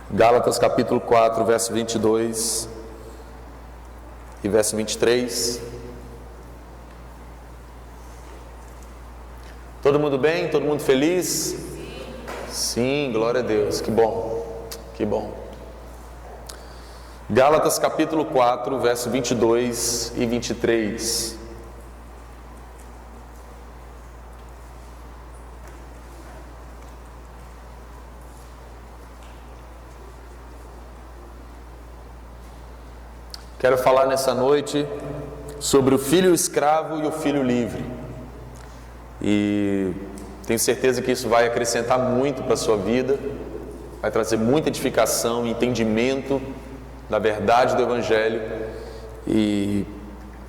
Gálatas capítulo 4, verso 22 e verso 23. Todo mundo bem? Todo mundo feliz? Sim, glória a Deus, que bom, que bom. Gálatas capítulo 4, verso 22 e 23. Quero falar nessa noite sobre o filho escravo e o filho livre. E tenho certeza que isso vai acrescentar muito para a sua vida, vai trazer muita edificação, entendimento da verdade do Evangelho. E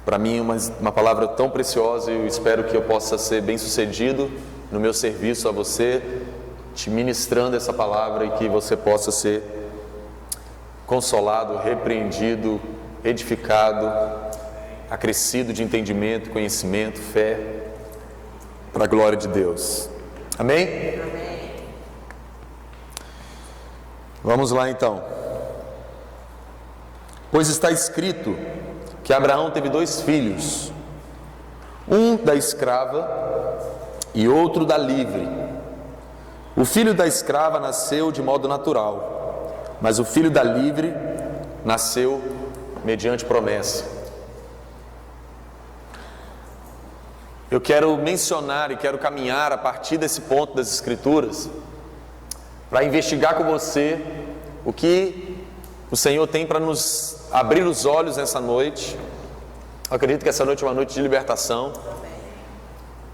para mim uma palavra tão preciosa, e eu espero que eu possa ser bem sucedido no meu serviço a você, te ministrando essa palavra, e que você possa ser consolado, repreendido, edificado, acrescido de entendimento, conhecimento, fé, para a glória de Deus. Amém? Amém. Vamos lá então. Pois está escrito que Abraão teve 2 filhos, um da escrava e outro da livre. O filho da escrava nasceu de modo natural, mas o filho da livre nasceu mediante promessa. Eu quero mencionar e quero caminhar a partir desse ponto das Escrituras para investigar com você o que o Senhor tem para nos abrir os olhos nessa noite. Eu acredito que essa noite é uma noite de libertação.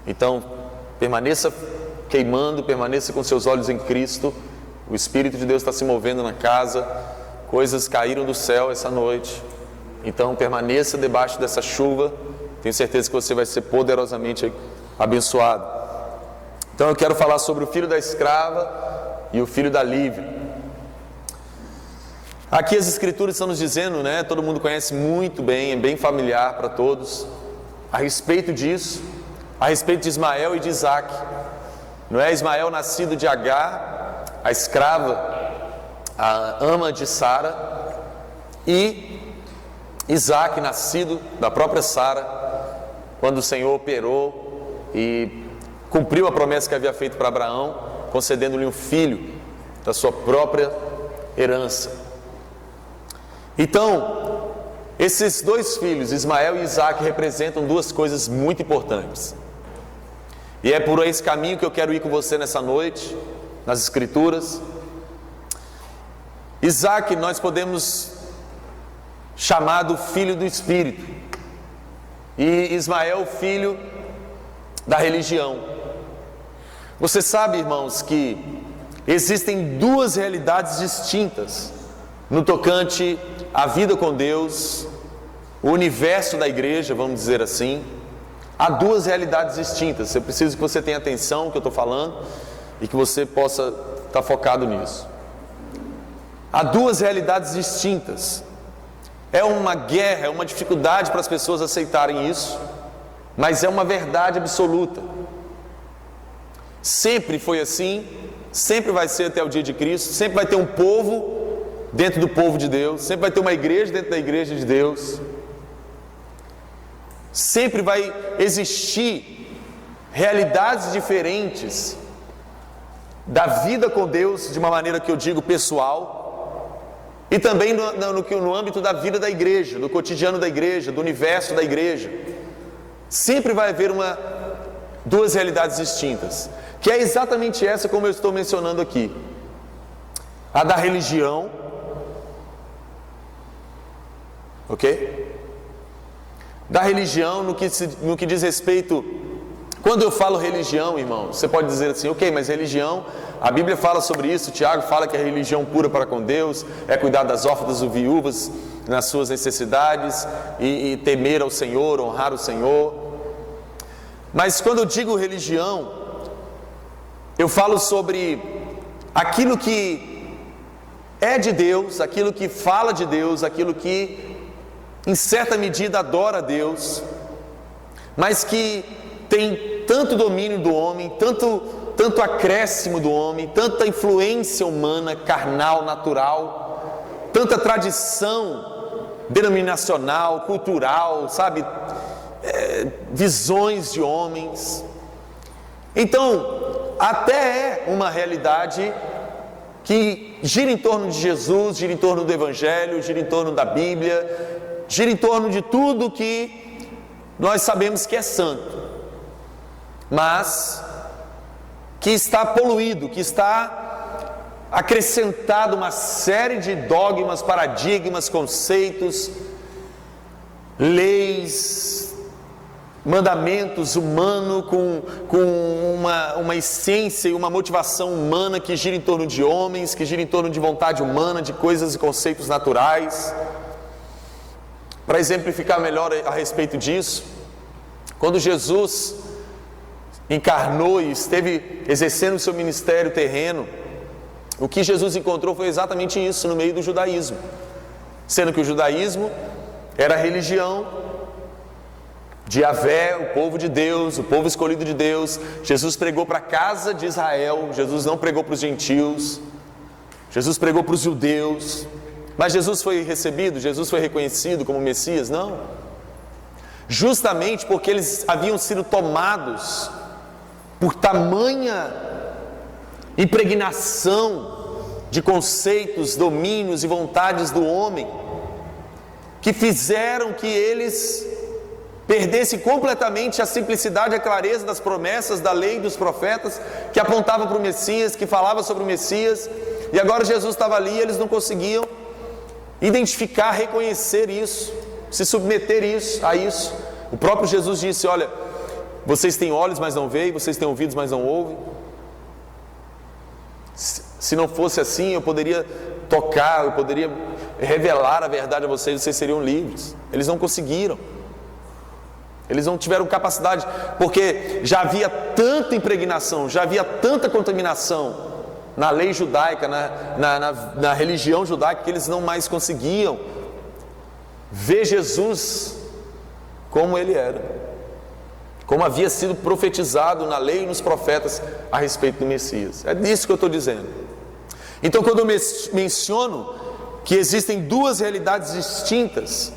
Então, permaneça queimando, permaneça com seus olhos em Cristo. O Espírito de Deus está se movendo na casa, coisas caíram do céu essa noite. Então permaneça debaixo dessa chuva, tenho certeza que você vai ser poderosamente abençoado. Então eu quero falar sobre o filho da escrava e o filho da livre. Aqui as Escrituras estão nos dizendo, todo mundo conhece muito bem, é bem familiar para todos, a respeito disso, a respeito de Ismael e de Isaac. Não é Ismael nascido de Agar, a escrava, a ama de Sara, e Isaac, nascido da própria Sara, quando o Senhor operou e cumpriu a promessa que havia feito para Abraão, concedendo-lhe um filho da sua própria herança. Então, esses 2 filhos, Ismael e Isaac, representam 2 coisas muito importantes. E é por esse caminho que eu quero ir com você nessa noite, nas Escrituras. Isaac, nós podemos chamado filho do Espírito, e Ismael, filho da religião. Você sabe, irmãos, que existem 2 realidades distintas no tocante à vida com Deus, o universo da igreja, vamos dizer assim. Há 2 realidades distintas. Eu preciso que você tenha atenção no que eu estou falando e que você possa estar focado nisso. Há 2 realidades distintas. É uma guerra, é uma dificuldade para as pessoas aceitarem isso, mas é uma verdade absoluta. Sempre foi assim, sempre vai ser até o dia de Cristo, sempre vai ter um povo dentro do povo de Deus, sempre vai ter uma igreja dentro da igreja de Deus, sempre vai existir realidades diferentes da vida com Deus, de uma maneira que eu digo pessoal, e também no âmbito da vida da igreja, do cotidiano da igreja, do universo da igreja. Sempre vai haver 2 realidades distintas, que é exatamente essa como eu estou mencionando aqui. A da religião, ok? Da religião no que diz respeito. Quando eu falo religião, irmão, você pode dizer assim, ok, mas religião, a Bíblia fala sobre isso, Tiago fala que a religião pura para com Deus é cuidar das órfãs e viúvas nas suas necessidades e temer ao Senhor, honrar o Senhor. Mas quando eu digo religião, eu falo sobre aquilo que é de Deus, aquilo que fala de Deus, aquilo que em certa medida adora a Deus, mas que tem tanto domínio do homem, tanto acréscimo do homem, tanta influência humana, carnal, natural, tanta tradição denominacional, cultural, sabe? Visões de homens. Então, até é uma realidade que gira em torno de Jesus, gira em torno do Evangelho, gira em torno da Bíblia, gira em torno de tudo que nós sabemos que é santo, mas que está poluído, que está acrescentado uma série de dogmas, paradigmas, conceitos, leis, mandamentos humanos com uma essência e uma motivação humana que gira em torno de homens, que gira em torno de vontade humana, de coisas e conceitos naturais. Para exemplificar melhor a respeito disso, quando Jesus encarnou e esteve exercendo o seu ministério terreno, o que Jesus encontrou foi exatamente isso no meio do judaísmo, sendo que o judaísmo era a religião de Yahvé, o povo de Deus, o povo escolhido de Deus. Jesus pregou para a casa de Israel, Jesus não pregou para os gentios, Jesus pregou para os judeus. Mas Jesus foi recebido, Jesus foi reconhecido como Messias? Não. Justamente porque eles haviam sido tomados por tamanha impregnação de conceitos, domínios e vontades do homem, que fizeram que eles perdessem completamente a simplicidade e a clareza das promessas da lei e dos profetas, que apontavam para o Messias, que falavam sobre o Messias, e agora Jesus estava ali e eles não conseguiam identificar, reconhecer isso, se submeter a isso. O próprio Jesus disse: olha, vocês têm olhos, mas não veem, vocês têm ouvidos, mas não ouvem. Se não fosse assim, eu poderia tocar, eu poderia revelar a verdade a vocês, vocês seriam livres. Eles não conseguiram, eles não tiveram capacidade, porque já havia tanta impregnação, já havia tanta contaminação na lei judaica, na religião judaica, que eles não mais conseguiam ver Jesus como ele era, como havia sido profetizado na lei e nos profetas a respeito do Messias. É disso que eu estou dizendo. Então, quando eu menciono que existem duas realidades distintas,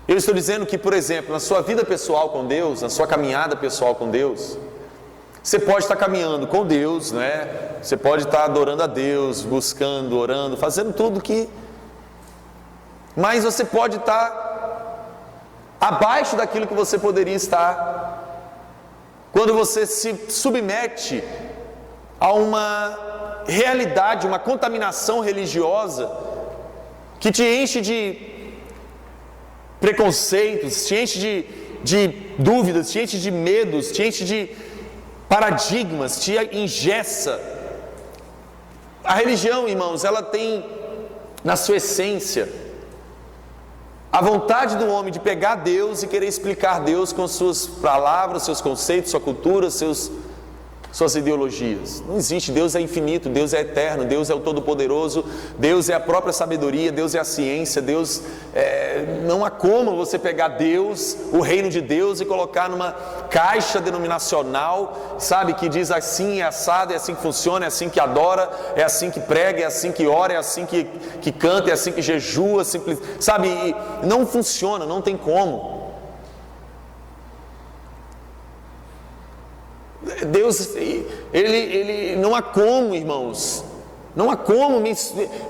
eu estou dizendo que, por exemplo, na sua vida pessoal com Deus, na sua caminhada pessoal com Deus, você pode estar caminhando com Deus, né? Você pode estar adorando a Deus, buscando, orando, fazendo tudo que... Mas você pode estar abaixo daquilo que você poderia estar, quando você se submete a uma realidade, uma contaminação religiosa, que te enche de preconceitos, te enche de dúvidas, te enche de medos, te enche de paradigmas, te engessa. A religião, irmãos, ela tem na sua essência a vontade do homem de pegar Deus e querer explicar Deus com suas palavras, seus conceitos, sua cultura, suas ideologias. Não existe. Deus é infinito, Deus é eterno, Deus é o Todo-Poderoso, Deus é a própria sabedoria, Deus é a ciência, Deus não há como você pegar Deus, o reino de Deus, e colocar numa caixa denominacional, sabe, que diz assim é assado, é assim que funciona, é assim que adora, é assim que prega, é assim que ora, é assim que canta, é assim que jejua, sabe, e não funciona, não tem como. Deus, ele não há como, irmãos, não há como me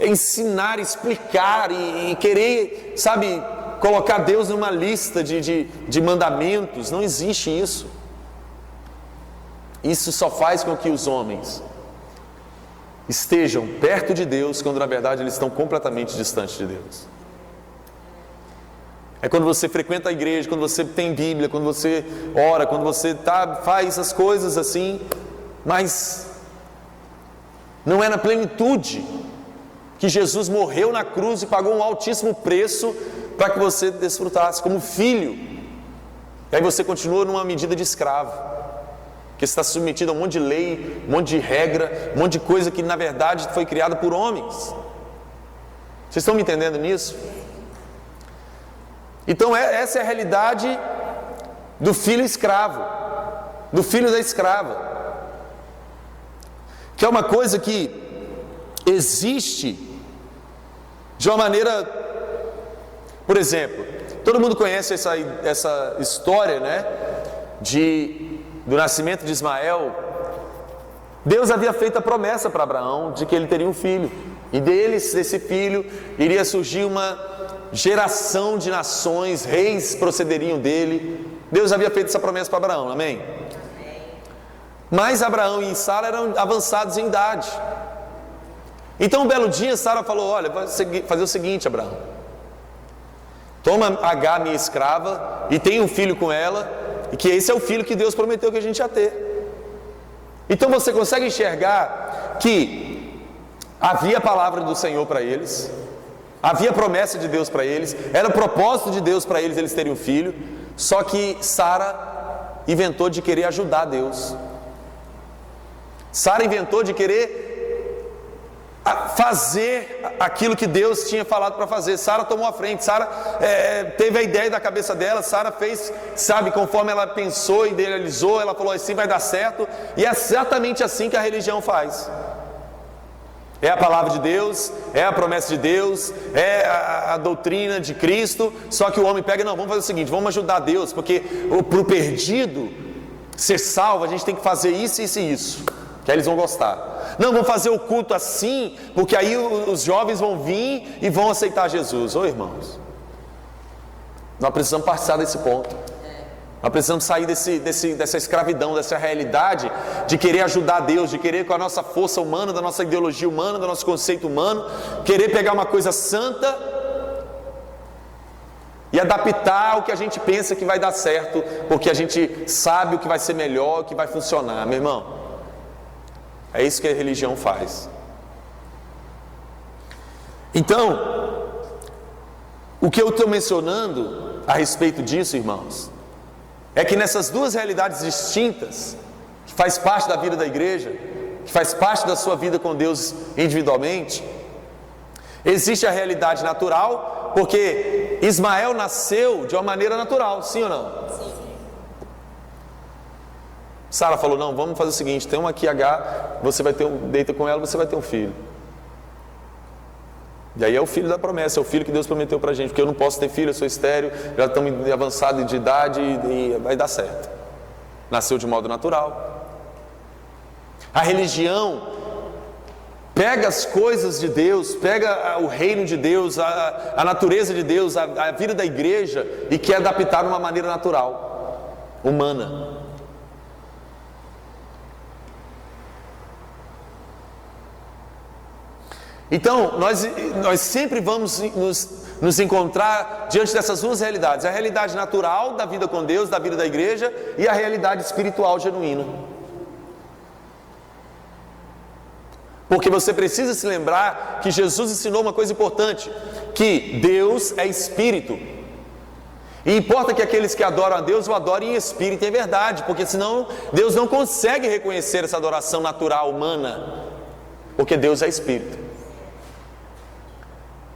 ensinar, explicar e querer, sabe, colocar Deus numa lista de mandamentos. Não existe isso. Isso só faz com que os homens estejam perto de Deus, quando na verdade eles estão completamente distantes de Deus. É quando você frequenta a igreja, quando você tem Bíblia, quando você ora, quando você faz as coisas assim, mas não é na plenitude que Jesus morreu na cruz e pagou um altíssimo preço para que você desfrutasse como filho. E aí você continua numa medida de escravo, que está submetido a um monte de lei, um monte de regra, um monte de coisa que na verdade foi criada por homens. Vocês estão me entendendo nisso? Então essa é a realidade do filho escravo. do filho da escrava, que é uma coisa que existe de uma maneira, por exemplo, todo mundo conhece essa história, né, do nascimento de Ismael. Deus havia feito a promessa para Abraão de que ele teria um filho, e desse filho, iria surgir uma geração de nações, reis procederiam dele. Deus havia feito essa promessa para Abraão, amém? Mas Abraão e Sara eram avançados em idade. Então um belo dia Sara falou: olha, vai fazer o seguinte, Abraão, toma Agar, minha escrava, e tem um filho com ela, e que esse é o filho que Deus prometeu que a gente ia ter. Então você consegue enxergar que havia a palavra do Senhor para eles, havia a promessa de Deus para eles, era o propósito de Deus para eles terem um filho, só que Sara inventou de querer ajudar Deus. Sara inventou de querer fazer aquilo que Deus tinha falado para fazer. Sara tomou a frente. Sara teve a ideia da cabeça dela. Sara fez, conforme ela pensou, idealizou. Ela falou: assim vai dar certo. E é exatamente assim que a religião faz. É a palavra de Deus, é a promessa de Deus, é a doutrina de Cristo. Só que o homem pega: não, vamos fazer o seguinte, vamos ajudar Deus, porque para o perdido ser salvo, a gente tem que fazer isso, isso e isso, que aí eles vão gostar. Não, vamos fazer o culto assim, porque aí os jovens vão vir e vão aceitar Jesus. Ô irmãos, nós precisamos passar desse ponto. Nós precisamos sair dessa escravidão, dessa realidade de querer ajudar Deus, de querer com a nossa força humana, da nossa ideologia humana, do nosso conceito humano, querer pegar uma coisa santa e adaptar o que a gente pensa que vai dar certo, porque a gente sabe o que vai ser melhor, o que vai funcionar, meu irmão. É isso que a religião faz. Então, o que eu estou mencionando a respeito disso, irmãos, é que nessas duas realidades distintas, que faz parte da vida da igreja, que faz parte da sua vida com Deus individualmente, existe a realidade natural, porque Ismael nasceu de uma maneira natural, sim ou não? Sim. Sara falou: não, vamos fazer o seguinte, tem uma aqui H, você vai deita com ela, você vai ter um filho. E aí é o filho da promessa, é o filho que Deus prometeu pra gente, porque eu não posso ter filho, eu sou estéril, já estamos avançados de idade e vai dar certo. Nasceu de modo natural. A religião pega as coisas de Deus, pega o reino de Deus, a natureza de Deus, a vida da igreja, e quer adaptar de uma maneira natural, humana. Então, nós sempre vamos nos encontrar diante dessas duas realidades: a realidade natural da vida com Deus, da vida da igreja, e a realidade espiritual genuína. Porque você precisa se lembrar que Jesus ensinou uma coisa importante, que Deus é espírito. E importa que aqueles que adoram a Deus o adorem em espírito e em verdade, porque senão Deus não consegue reconhecer essa adoração natural, humana, porque Deus é espírito.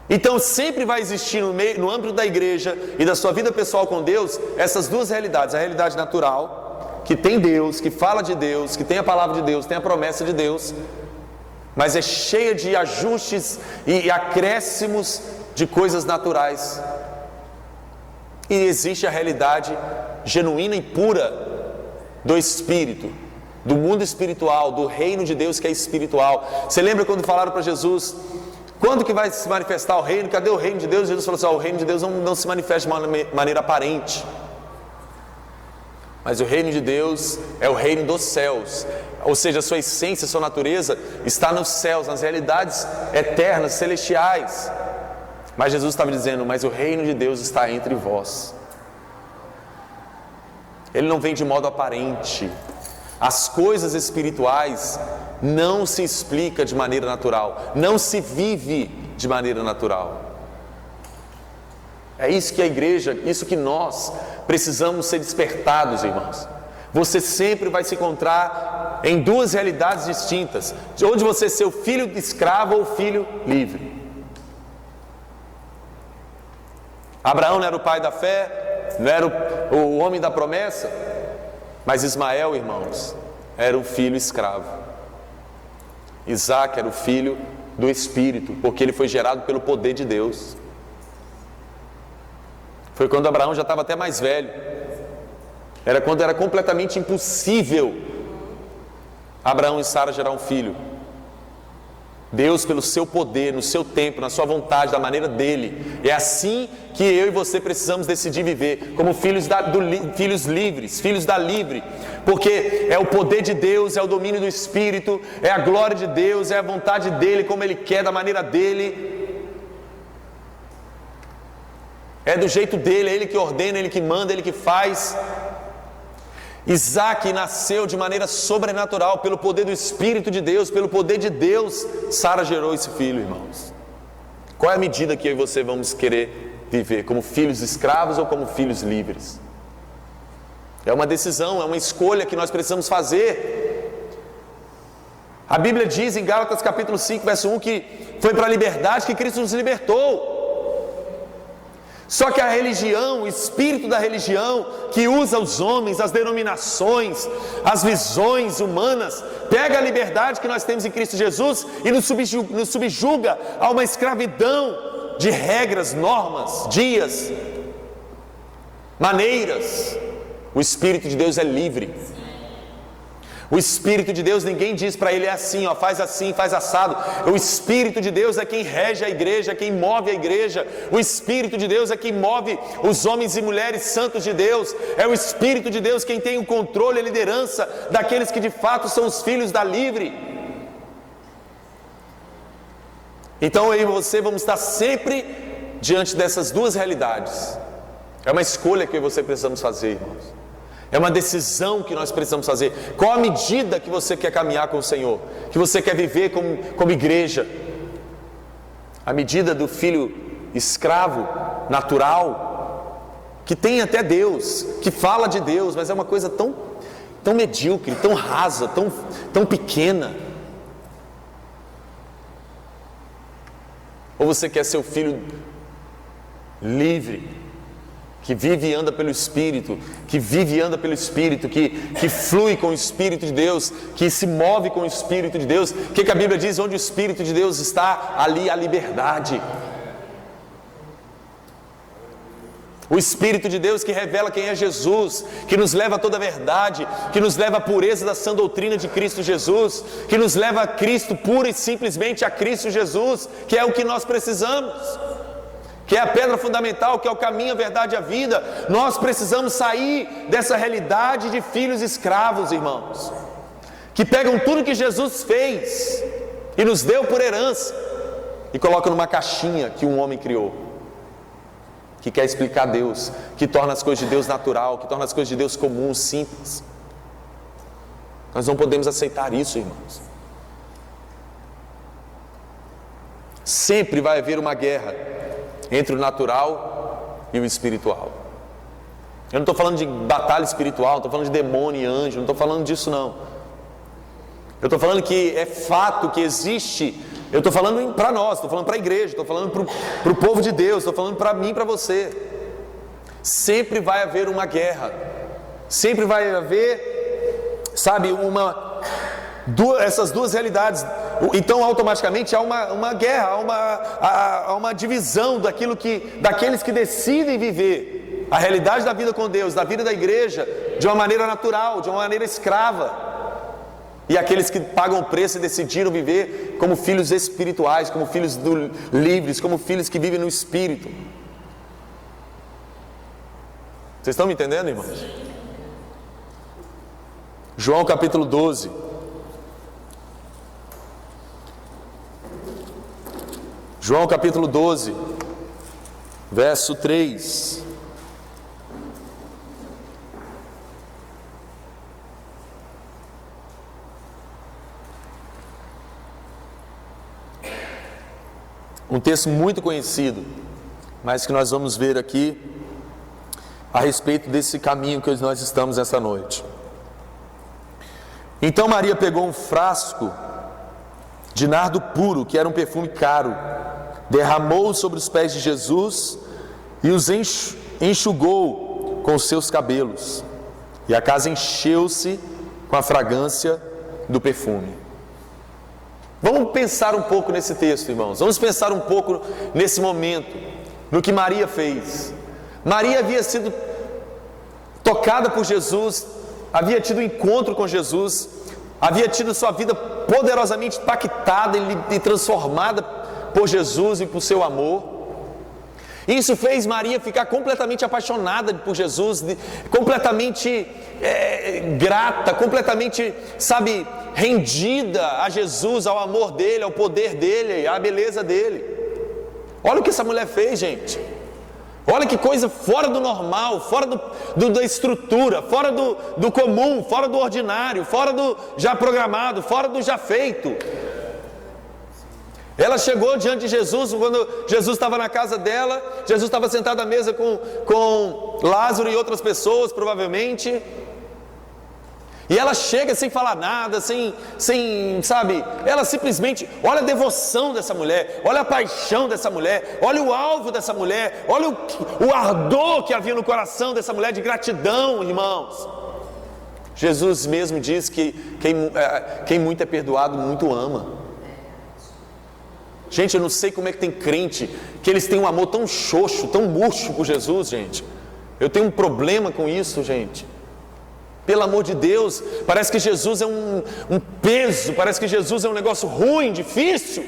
Então sempre vai existir no âmbito da igreja e da sua vida pessoal com Deus, essas duas realidades: a realidade natural, que tem Deus, que fala de Deus, que tem a palavra de Deus, tem a promessa de Deus, mas é cheia de ajustes e acréscimos de coisas naturais. E existe a realidade genuína e pura do Espírito, do mundo espiritual, do reino de Deus que é espiritual. Você lembra quando falaram para Jesus: quando que vai se manifestar o reino? Cadê o reino de Deus? Jesus falou assim: o reino de Deus não se manifesta de maneira aparente, mas o reino de Deus é o reino dos céus, ou seja, a sua essência, a sua natureza está nos céus, nas realidades eternas, celestiais. Mas Jesus estava dizendo: mas o reino de Deus está entre vós. Ele não vem de modo aparente. As coisas espirituais não se explica de maneira natural, não se vive de maneira natural. É isso que a igreja, isso que nós precisamos ser despertados, irmãos. Você sempre vai se encontrar em duas realidades distintas, onde você ser o filho escravo ou o filho livre. Abraão não era o pai da fé, não era o homem da promessa, Mas Ismael, irmãos, era um filho escravo. Isaac era o filho do Espírito, porque ele foi gerado pelo poder de Deus. Foi quando Abraão já estava até mais velho. Era quando era completamente impossível Abraão e Sara gerar um filho. Deus, pelo seu poder, no seu tempo, na sua vontade, da maneira dele. É assim que eu e você precisamos decidir viver, como filhos livres, filhos da livre. Porque é o poder de Deus, é o domínio do Espírito, é a glória de Deus, é a vontade dele, como ele quer, da maneira dele. É do jeito dele, é ele que ordena, é ele que manda, é ele que faz. Isaac nasceu de maneira sobrenatural, pelo poder do Espírito de Deus, pelo poder de Deus, Sara gerou esse filho, irmãos. Qual é a medida que eu e você vamos querer viver? Como filhos escravos ou como filhos livres? É uma decisão, é uma escolha que nós precisamos fazer. A Bíblia diz em Gálatas capítulo 5, verso 1, que foi para a liberdade que Cristo nos libertou. Só que a religião, o espírito da religião, que usa os homens, as denominações, as visões humanas, pega a liberdade que nós temos em Cristo Jesus e nos subjuga a uma escravidão de regras, normas, dias, maneiras. O Espírito de Deus é livre. O Espírito de Deus, ninguém diz para ele é assim, ó, faz assim, faz assado. O Espírito de Deus é quem rege a igreja, é quem move a igreja. O Espírito de Deus é quem move os homens e mulheres santos de Deus. É o Espírito de Deus quem tem o controle e a liderança daqueles que de fato são os filhos da livre. Então eu e você vamos estar sempre diante dessas duas realidades. É uma escolha que eu e você precisamos fazer, irmãos. É uma decisão que nós precisamos fazer. Qual a medida que você quer caminhar com o Senhor? Que você quer viver como igreja? A medida do filho escravo, natural, que tem até Deus, que fala de Deus, mas é uma coisa tão medíocre, tão rasa, tão pequena. Ou você quer ser o filho livre, que vive e anda pelo Espírito, que vive e anda pelo Espírito, que flui com o Espírito de Deus, que se move com o Espírito de Deus? O que a Bíblia diz? Onde o Espírito de Deus está, ali há liberdade. O Espírito de Deus que revela quem é Jesus, que nos leva a toda a verdade, que nos leva à pureza da sã doutrina de Cristo Jesus, que nos leva a Cristo, pura e simplesmente a Cristo Jesus, que é o que nós precisamos, que é a pedra fundamental, que é o caminho, a verdade e a vida. Nós precisamos sair dessa realidade de filhos escravos, irmãos, que pegam tudo que Jesus fez e nos deu por herança e colocam numa caixinha que um homem criou, que quer explicar Deus, que torna as coisas de Deus natural, que torna as coisas de Deus comuns, simples. Nós não podemos aceitar isso, irmãos. Sempre vai haver uma guerra entre o natural e o espiritual. Eu não estou falando de batalha espiritual, não estou falando de demônio e anjo, não estou falando disso não. Eu estou falando que é fato que existe. Eu estou falando para nós, estou falando para a igreja, estou falando para o povo de Deus, estou falando para mim e para você. Sempre vai haver uma guerra, sempre vai haver, sabe, essas duas realidades. Então automaticamente há uma guerra, há uma divisão daqueles que decidem viver a realidade da vida com Deus, da vida da igreja, de uma maneira natural, de uma maneira escrava, e aqueles que pagam o preço e decidiram viver como filhos espirituais, como filhos livres, como filhos que vivem no Espírito. Vocês estão me entendendo, irmãos? João capítulo 12. João capítulo 12, verso 3. Um texto muito conhecido, mas que nós vamos ver aqui a respeito desse caminho que nós estamos essa noite. Então Maria pegou um frasco de nardo puro, que era um perfume caro, derramou-o sobre os pés de Jesus e os enxugou com os seus cabelos. E a casa encheu-se com a fragrância do perfume. Vamos pensar um pouco nesse texto, irmãos. Vamos pensar um pouco nesse momento, no que Maria fez. Maria havia sido tocada por Jesus, havia tido um encontro com Jesus, havia tido sua vida poderosamente impactada e transformada por Jesus e por seu amor. Isso fez Maria ficar completamente apaixonada por Jesus, completamente grata, completamente, rendida a Jesus, ao amor dele, ao poder dele, à beleza dele. Olha o que essa mulher fez, gente. Olha que coisa fora do normal, fora da estrutura, fora do comum, fora do ordinário, fora do já programado, fora do já feito. Ela chegou diante de Jesus, quando Jesus estava na casa dela, Jesus estava sentado à mesa com Lázaro e outras pessoas, provavelmente. E ela chega sem falar nada, ela simplesmente, olha a devoção dessa mulher, olha a paixão dessa mulher, olha o alvo dessa mulher, olha o ardor que havia no coração dessa mulher de gratidão, irmãos. Jesus mesmo diz que quem muito é perdoado, muito ama. Gente, eu não sei como é que tem crente que eles têm um amor tão xoxo, tão murcho por Jesus, gente. Eu tenho um problema com isso, gente. Pelo amor de Deus, parece que Jesus é um peso, parece que Jesus é um negócio ruim, difícil.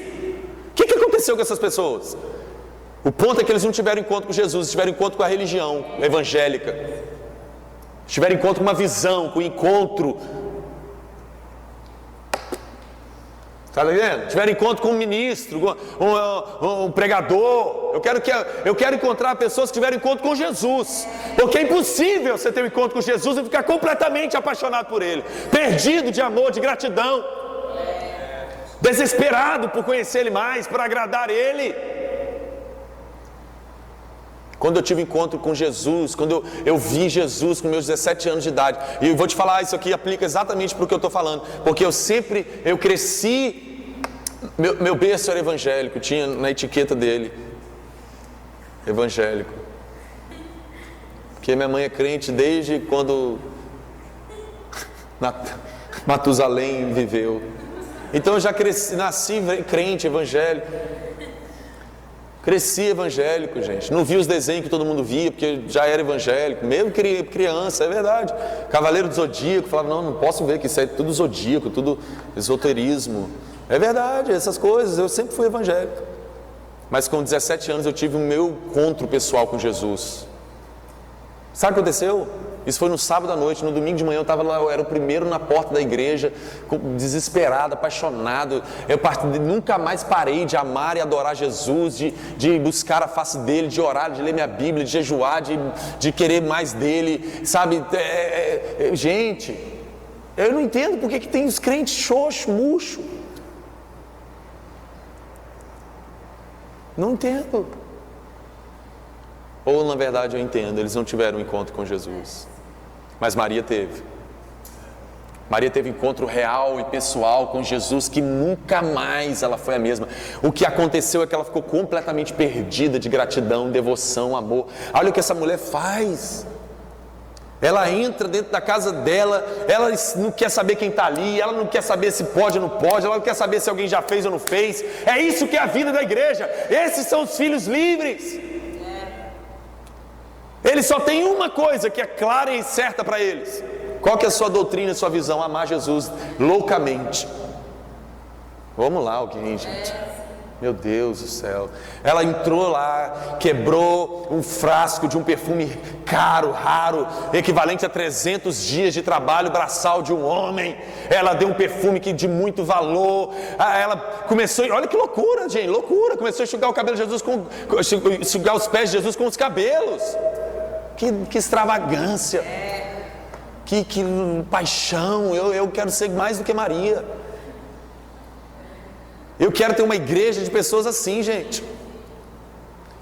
O que aconteceu com essas pessoas? O ponto é que eles não tiveram encontro com Jesus, tiveram encontro com a religião evangélica, tiveram encontro com uma visão, com um encontro. Está vendo? Tiveram encontro com um ministro, um pregador. Eu quero encontrar pessoas que tiveram encontro com Jesus, porque é impossível você ter um encontro com Jesus e ficar completamente apaixonado por Ele, perdido de amor, de gratidão, desesperado por conhecer Ele mais, por agradar Ele. Quando eu tive encontro com Jesus, quando eu vi Jesus com meus 17 anos de idade, e eu vou te falar, isso aqui aplica exatamente para o que eu estou falando, porque eu cresci, meu berço era evangélico, tinha na etiqueta dele, evangélico, porque minha mãe é crente desde quando Matusalém viveu, então eu já nasci crente, evangélico. Cresci evangélico, gente. Não vi os desenhos que todo mundo via, porque já era evangélico. Mesmo criança, é verdade. Cavaleiro do Zodíaco, falava, não posso ver que isso é tudo zodíaco, tudo esoterismo. É verdade, essas coisas. Eu sempre fui evangélico. Mas com 17 anos eu tive o meu encontro pessoal com Jesus. Sabe o que aconteceu? Isso foi no sábado à noite. No domingo de manhã eu estava lá, eu era o primeiro na porta da igreja, desesperado, apaixonado. Eu nunca mais parei de amar e adorar Jesus, de buscar a face dele, de orar, de ler minha Bíblia, de jejuar, de querer mais dele, sabe? Gente, eu não entendo porque que tem os crentes xoxos, murcho. Não entendo. Ou na verdade eu entendo, eles não tiveram um encontro com Jesus. Mas Maria teve. Maria teve encontro real e pessoal com Jesus, que nunca mais ela foi a mesma. O que aconteceu é que ela ficou completamente perdida de gratidão, devoção, amor. Olha o que essa mulher faz. Ela entra dentro da casa dela, ela não quer saber quem está ali, ela não quer saber se pode ou não pode, ela não quer saber se alguém já fez ou não fez. É isso que é a vida da igreja. Esses são os filhos livres. Eles só têm uma coisa que é clara e certa para eles. Qual que é a sua doutrina, a sua visão? Amar Jesus loucamente. Vamos lá, alguém, gente. Meu Deus do céu. Ela entrou lá, quebrou um frasco de um perfume caro, raro, equivalente a 300 dias de trabalho braçal de um homem. Ela deu um perfume de muito valor. Ela começou, olha que loucura, gente, loucura. Começou a enxugar o cabelo de Jesus, enxugar os pés de Jesus com os cabelos. Que extravagância. Que paixão. Eu quero ser mais do que Maria. Eu quero ter uma igreja de pessoas assim, gente.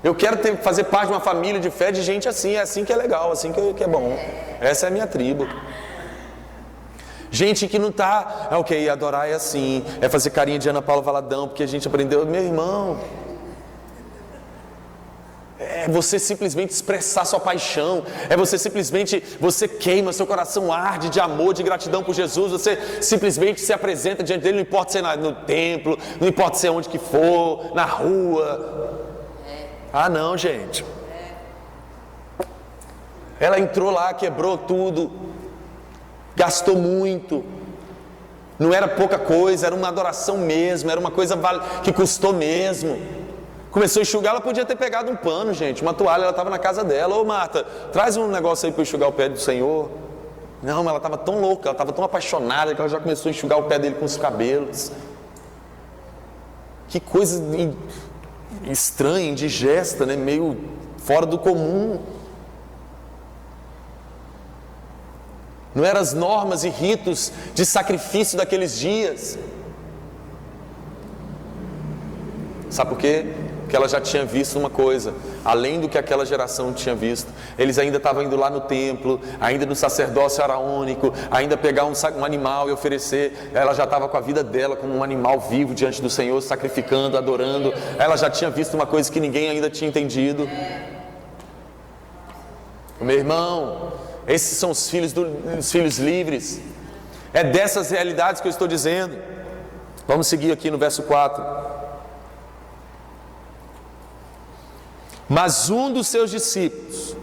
Eu quero fazer parte de uma família de fé de gente assim. É assim que é legal, assim que é bom. Essa é a minha tribo. Gente que não está, ok, adorar é assim, é fazer carinha de Ana Paula Valadão, porque a gente aprendeu, meu irmão. é você simplesmente expressar sua paixão, você queima, seu coração arde de amor, de gratidão por Jesus, você simplesmente se apresenta diante dele, não importa se é no templo, não importa se é onde que for, na rua. Ah não, gente. Ela entrou lá, quebrou tudo, gastou muito, não era pouca coisa, era uma adoração mesmo, era uma coisa que custou mesmo. Começou a enxugar, ela podia ter pegado um pano, gente, uma toalha, ela estava na casa dela. Ô Marta, traz um negócio aí para enxugar o pé do Senhor. Não, mas ela estava tão louca, ela estava tão apaixonada que ela já começou a enxugar o pé dele com os cabelos. Que coisa estranha, indigesta, né? Meio fora do comum. Não eram as normas e ritos de sacrifício daqueles dias. Sabe por quê? Porque ela já tinha visto uma coisa, além do que aquela geração tinha visto. Eles ainda estavam indo lá no templo, ainda no sacerdócio araônico, ainda pegar um animal e oferecer. Ela já estava com a vida dela como um animal vivo diante do Senhor, sacrificando, adorando. Ela já tinha visto uma coisa que ninguém ainda tinha entendido. Meu irmão, esses são os filhos livres. É dessas realidades que eu estou dizendo. Vamos seguir aqui no verso 4. Mas um dos seus discípulos,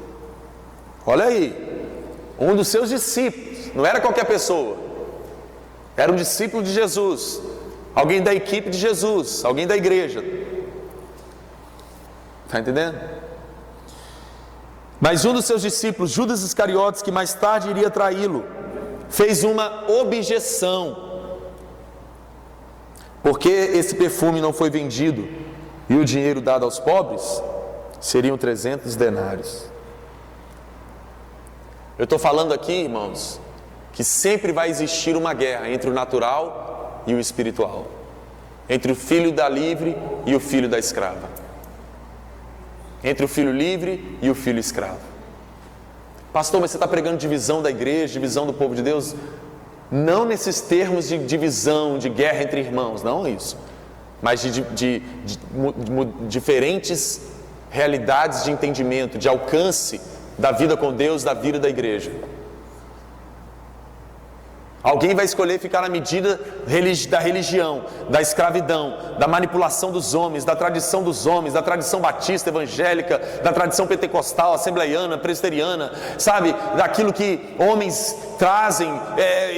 olha aí, um dos seus discípulos, não era qualquer pessoa, era um discípulo de Jesus, alguém da equipe de Jesus, alguém da igreja. Está entendendo? Mas um dos seus discípulos, Judas Iscariotes, que mais tarde iria traí-lo, fez uma objeção, porque esse perfume não foi vendido e o dinheiro dado aos pobres seriam 300 denários. Eu estou falando aqui, irmãos, que sempre vai existir uma guerra entre o natural e o espiritual, entre o filho da livre e o filho da escrava, entre o filho livre e o filho escravo. Pastor, mas você está pregando divisão da igreja, divisão do povo de Deus? Não nesses termos de divisão, de guerra entre irmãos, não isso, mas de diferentes realidades de entendimento, de alcance da vida com Deus, da vida da igreja. Alguém vai escolher ficar na medida da religião, da escravidão, da manipulação dos homens, da tradição dos homens, da tradição batista, evangélica, da tradição pentecostal, assembleiana, presbiteriana, sabe? Daquilo que homens trazem.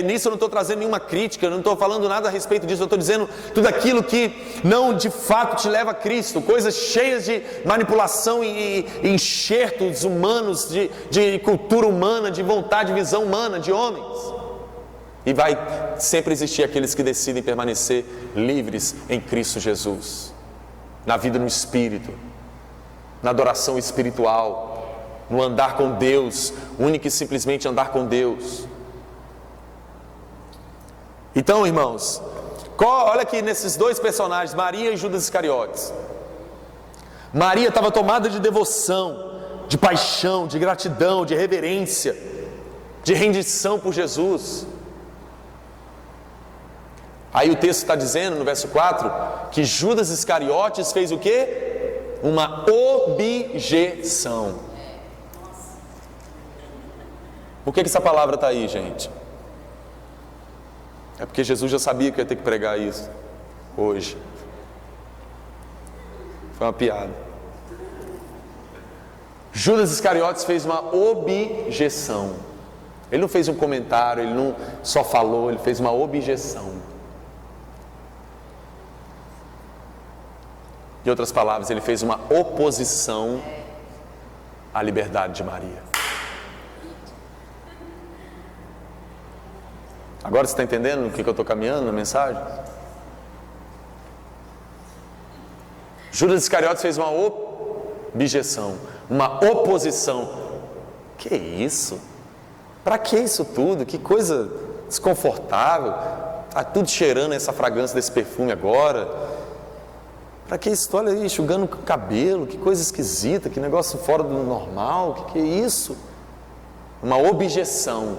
Nisso eu não estou trazendo nenhuma crítica, eu não estou falando nada a respeito disso, eu estou dizendo tudo aquilo que não de fato te leva a Cristo, coisas cheias de manipulação e enxertos humanos, de cultura humana, de vontade, de visão humana, de homens. E vai sempre existir aqueles que decidem permanecer livres em Cristo Jesus, na vida no Espírito, na adoração espiritual, no andar com Deus, único e simplesmente andar com Deus. Então, irmãos, olha aqui nesses dois personagens, Maria e Judas Iscariotes. Maria estava tomada de devoção, de paixão, de gratidão, de reverência, de rendição por Jesus. Aí o texto está dizendo no verso 4 que Judas Iscariotes fez o quê? Uma objeção. Por que essa palavra está aí, gente? É porque Jesus já sabia que eu ia ter que pregar isso hoje. Foi uma piada. Judas Iscariotes fez uma objeção. Ele não fez um comentário, ele não só falou, ele fez uma objeção. Em outras palavras, ele fez uma oposição à liberdade de Maria. Agora você está entendendo o que eu estou caminhando na mensagem? Judas Iscariotes fez uma objeção, uma oposição. Que isso? Para que isso tudo? Que coisa desconfortável. Está tudo cheirando essa fragrância desse perfume agora. Para que isso? Olha aí, enxugando o cabelo, que coisa esquisita, que negócio fora do normal, que é isso? Uma objeção.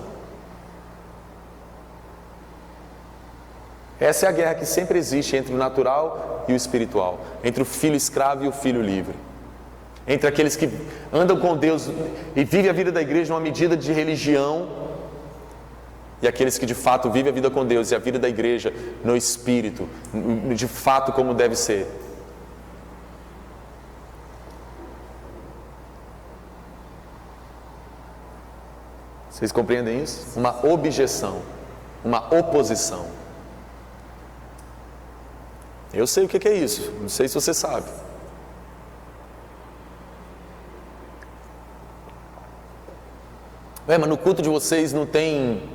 Essa é a guerra que sempre existe entre o natural e o espiritual, entre o filho escravo e o filho livre. entre aqueles que andam com Deus e vivem a vida da igreja numa medida de religião, e aqueles que de fato vivem a vida com Deus e a vida da igreja no Espírito, de fato como deve ser. Vocês compreendem isso? Uma objeção, uma oposição. Eu sei o que é isso, não sei se você sabe. Mas no culto de vocês não tem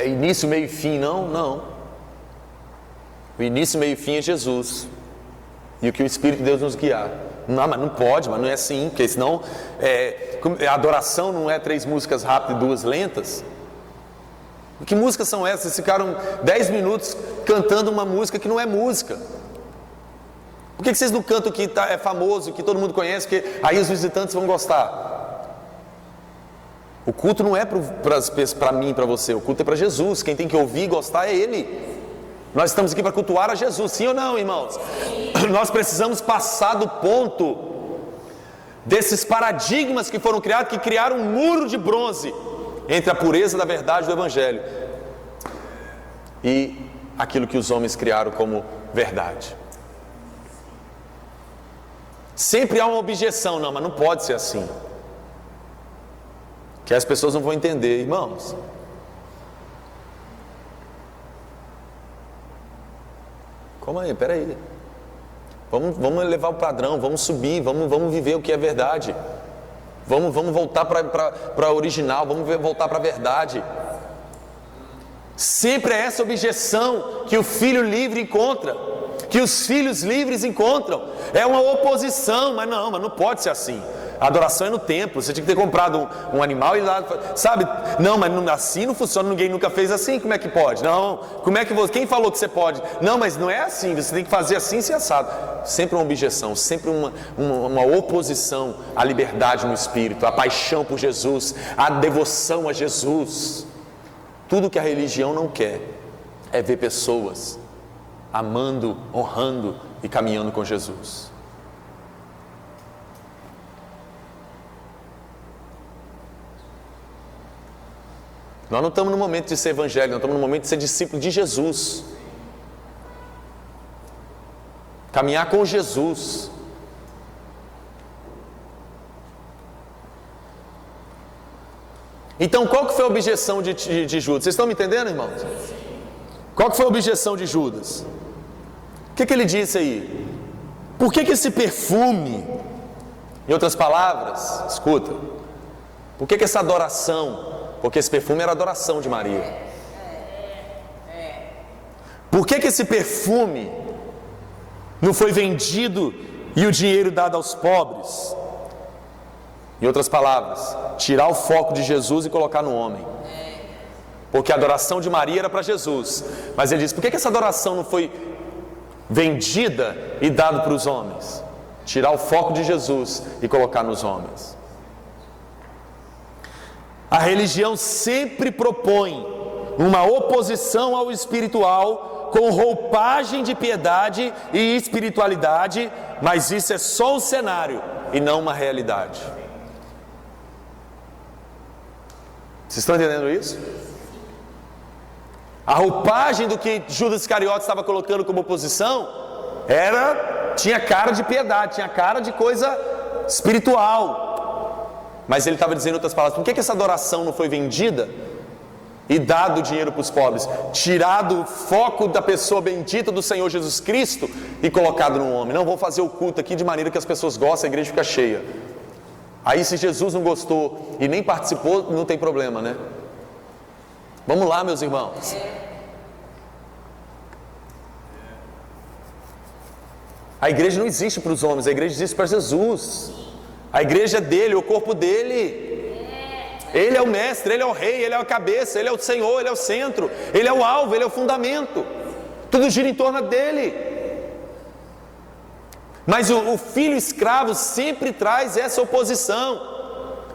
início, meio e fim, não? Não. O início, meio e fim é Jesus. E o que o Espírito de Deus nos guiar. Não, mas não pode, mas não é assim, porque senão a adoração não é 3 músicas rápidas e 2 lentas. Que músicas são essas? Vocês ficaram 10 minutos cantando uma música que não é música. Por que vocês não cantam o que é famoso, que todo mundo conhece, que aí os visitantes vão gostar? O culto não é para mim, para você, o culto é para Jesus. Quem tem que ouvir e gostar é Ele. Nós estamos aqui para cultuar a Jesus, sim ou não, irmãos? Nós precisamos passar do ponto desses paradigmas que foram criados, que criaram um muro de bronze entre a pureza da verdade do Evangelho e aquilo que os homens criaram como verdade. Sempre há uma objeção, não, mas não pode ser assim. Que as pessoas não vão entender, irmãos. Como aí? Peraí. Vamos elevar o padrão, vamos subir, vamos viver o que é verdade. Vamos voltar para o original, vamos voltar para a verdade. Sempre é essa objeção que o filho livre encontra, que os filhos livres encontram. É uma oposição, mas não pode ser assim. A adoração é no templo, você tinha que ter comprado um animal e lá, sabe? Não, mas assim não funciona, ninguém nunca fez assim, como é que pode? Não, como é que você, quem falou que você pode? Não, mas não é assim, você tem que fazer assim, se assado. Sempre uma objeção, sempre uma oposição à liberdade no Espírito, à paixão por Jesus, à devoção a Jesus. Tudo que a religião não quer é ver pessoas amando, honrando e caminhando com Jesus. Nós não estamos no momento de ser evangélico, nós estamos no momento de ser discípulo de Jesus. Caminhar com Jesus. Então, qual que foi a objeção de Judas? Vocês estão me entendendo, irmãos? Qual que foi a objeção de Judas? O que ele disse aí? Por que esse perfume, em outras palavras, escuta, por que essa adoração? Porque esse perfume era a adoração de Maria. Por que esse perfume não foi vendido e o dinheiro dado aos pobres? Em outras palavras, tirar o foco de Jesus e colocar no homem. Porque a adoração de Maria era para Jesus. Mas ele diz, por que essa adoração não foi vendida e dada para os homens? Tirar o foco de Jesus e colocar nos homens. A religião sempre propõe uma oposição ao espiritual com roupagem de piedade e espiritualidade, mas isso é só um cenário e não uma realidade. Vocês estão entendendo isso? A roupagem do que Judas Iscariotes estava colocando como oposição tinha cara de piedade, tinha cara de coisa espiritual. Mas ele estava dizendo em outras palavras, por que essa adoração não foi vendida e dado dinheiro para os pobres? Tirado o foco da pessoa bendita do Senhor Jesus Cristo e colocado no homem. Não, vou fazer o culto aqui de maneira que as pessoas gostem, a igreja fica cheia. Aí se Jesus não gostou e nem participou, não tem problema, né? Vamos lá, meus irmãos. A igreja não existe para os homens, a igreja existe para Jesus. A igreja é dele, o corpo dele. Ele é o mestre, ele é o rei, ele é a cabeça, ele é o Senhor, ele é o centro, ele é o alvo, ele é o fundamento. Tudo gira em torno dele. Mas o filho escravo sempre traz essa oposição.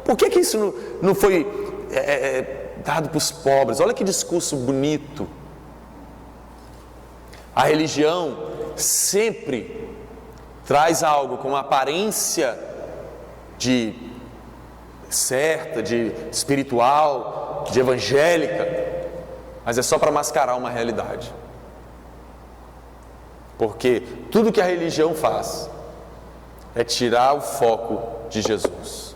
Por que isso não foi dado para os pobres? Olha que discurso bonito. A religião sempre traz algo com uma aparência de certa, de espiritual, de evangélica, mas é só para mascarar uma realidade. Porque tudo que a religião faz é tirar o foco de Jesus,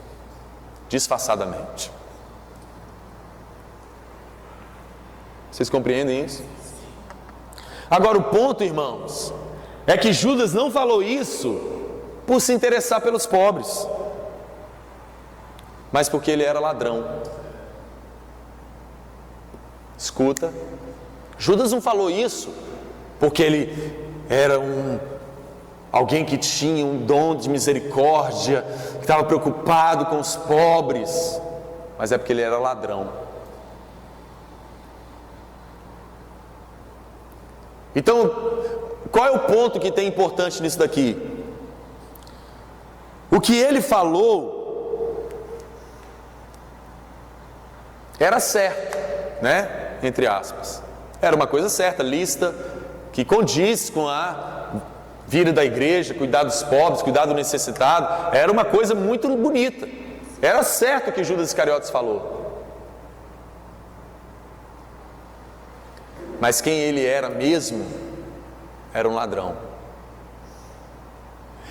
disfarçadamente. Vocês compreendem isso? Agora o ponto, irmãos, é que Judas não falou isso por se interessar pelos pobres, mas porque ele era ladrão. Escuta, Judas não falou isso porque ele era alguém que tinha um dom de misericórdia, que estava preocupado com os pobres, mas é porque ele era ladrão. Então, qual é o ponto que tem importante nisso daqui? O que ele falou era certo, né? Entre aspas. Era uma coisa certa, lícita, que condiz com a vida da igreja, cuidar dos pobres, cuidar do necessitado. Era uma coisa muito bonita. Era certo o que Judas Iscariotes falou. Mas quem ele era mesmo, era um ladrão.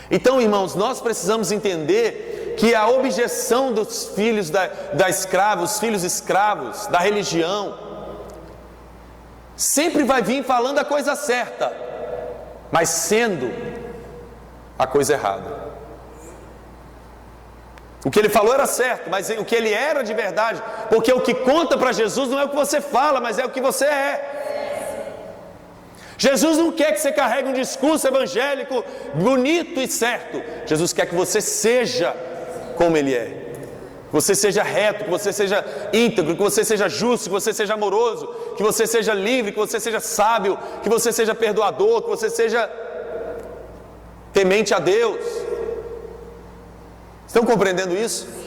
Então, irmãos, nós precisamos entender que a objeção dos filhos da escrava, os filhos escravos da religião, sempre vai vir falando a coisa certa, mas sendo a coisa errada. O que ele falou era certo, mas o que ele era de verdade, porque o que conta para Jesus não é o que você fala, mas é o que você é. Jesus não quer que você carregue um discurso evangélico bonito e certo. Jesus quer que você seja como Ele é. Que você seja reto, que você seja íntegro, que você seja justo, que você seja amoroso, que você seja livre, que você seja sábio, que você seja perdoador, que você seja temente a Deus. Estão compreendendo isso?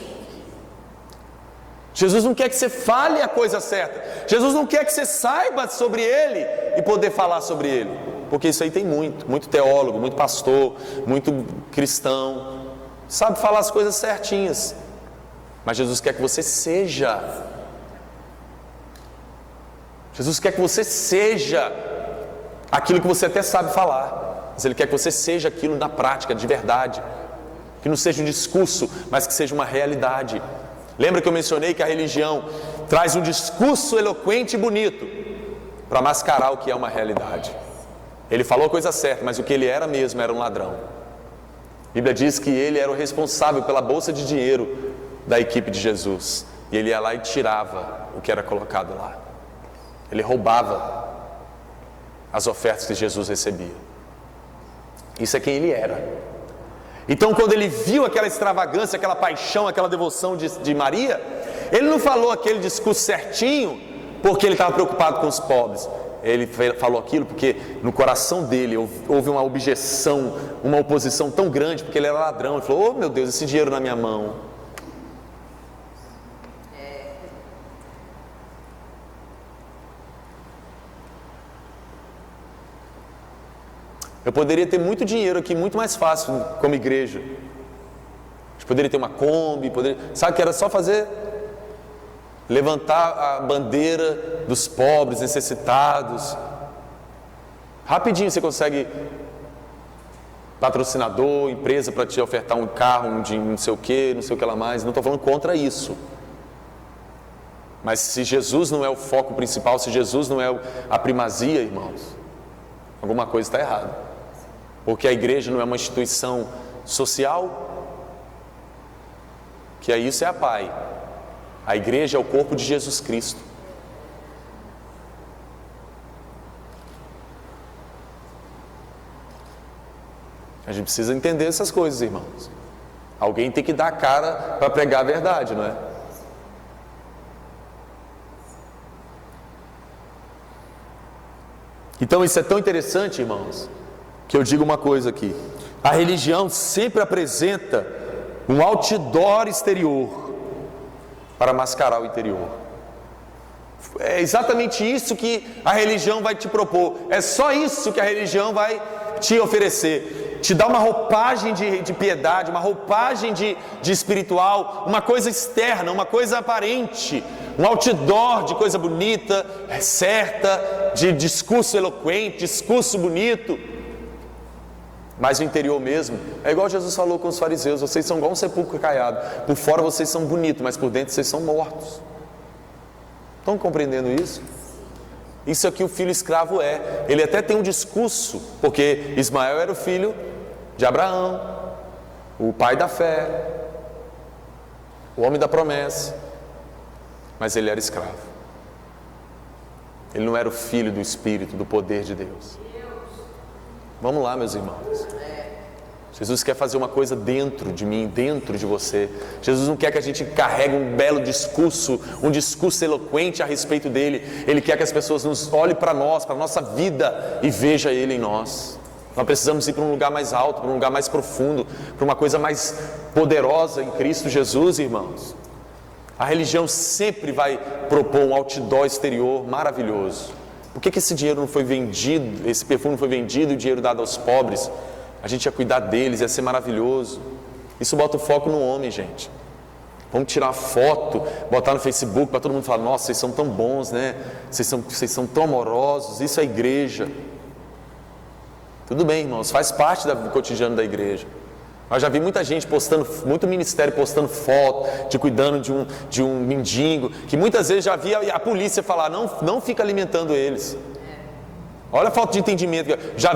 Jesus não quer que você fale a coisa certa. Jesus não quer que você saiba sobre Ele e poder falar sobre Ele. Porque isso aí tem muito teólogo, muito pastor, muito cristão. Sabe falar as coisas certinhas. Mas Jesus quer que você seja. Jesus quer que você seja aquilo que você até sabe falar. Mas Ele quer que você seja aquilo na prática, de verdade. Que não seja um discurso, mas que seja uma realidade. Lembra que eu mencionei que a religião traz um discurso eloquente e bonito para mascarar o que é uma realidade. Ele falou a coisa certa, mas o que ele era mesmo era um ladrão. A Bíblia diz que ele era o responsável pela bolsa de dinheiro da equipe de Jesus. E ele ia lá e tirava o que era colocado lá. Ele roubava as ofertas que Jesus recebia. Isso é quem ele era. Então, quando ele viu aquela extravagância, aquela paixão, aquela devoção de Maria, ele não falou aquele discurso certinho porque ele estava preocupado com os pobres. Ele falou aquilo porque no coração dele houve uma objeção, uma oposição tão grande, porque ele era ladrão. Ele falou: oh meu Deus, esse dinheiro na minha mão. Eu poderia ter muito dinheiro aqui, muito mais fácil como igreja. A gente poderia ter uma Kombi, sabe que era só levantar a bandeira dos pobres, necessitados. Rapidinho você consegue patrocinador, empresa para te ofertar um carro, não sei o que lá mais. Não estou falando contra isso. Mas se Jesus não é o foco principal, se Jesus não é a primazia, irmãos, alguma coisa está errada. Porque a igreja não é uma instituição social, que isso é a PAI. A igreja é o corpo de Jesus Cristo. A gente precisa entender essas coisas, irmãos. Alguém tem que dar a cara para pregar a verdade, não é? Então isso é tão interessante, irmãos, que eu digo uma coisa aqui: a religião sempre apresenta um outdoor exterior para mascarar o interior. É exatamente isso que a religião vai te propor. É só isso que a religião vai te oferecer? Te dá uma roupagem de piedade, uma roupagem de espiritual, uma coisa externa, uma coisa aparente, um outdoor de coisa bonita, certa, de discurso eloquente, discurso bonito. Mas o interior mesmo, é igual Jesus falou com os fariseus: vocês são igual um sepulcro caiado, por fora vocês são bonitos, mas por dentro vocês são mortos. Estão compreendendo isso? Isso é o que o filho escravo é. Ele até tem um discurso, porque Ismael era o filho de Abraão, o pai da fé, o homem da promessa, mas ele era escravo. Ele não era o filho do Espírito, do poder de Deus. Vamos lá, meus irmãos. Jesus quer fazer uma coisa dentro de mim, dentro de você. Jesus não quer que a gente carregue um belo discurso, um discurso eloquente a respeito dele. Ele quer que as pessoas nos olhem para nós, para a nossa vida, e vejam ele em nós. Nós precisamos ir para um lugar mais alto, para um lugar mais profundo, para uma coisa mais poderosa em Cristo Jesus, irmãos. A religião sempre vai propor um outdoor exterior maravilhoso. Por que esse dinheiro não foi vendido, esse perfume não foi vendido e o dinheiro dado aos pobres? A gente ia cuidar deles, ia ser maravilhoso. Isso bota o foco no homem, gente. Vamos tirar uma foto, botar no Facebook para todo mundo falar: nossa, vocês são tão bons, né? Vocês são tão amorosos. Isso é igreja. Tudo bem, irmãos, faz parte do cotidiano da igreja. Eu já vi muita gente postando, muito ministério postando foto, de cuidando de um mendigo, que muitas vezes já vi a polícia falar: não fica alimentando eles. Olha a falta de entendimento. Já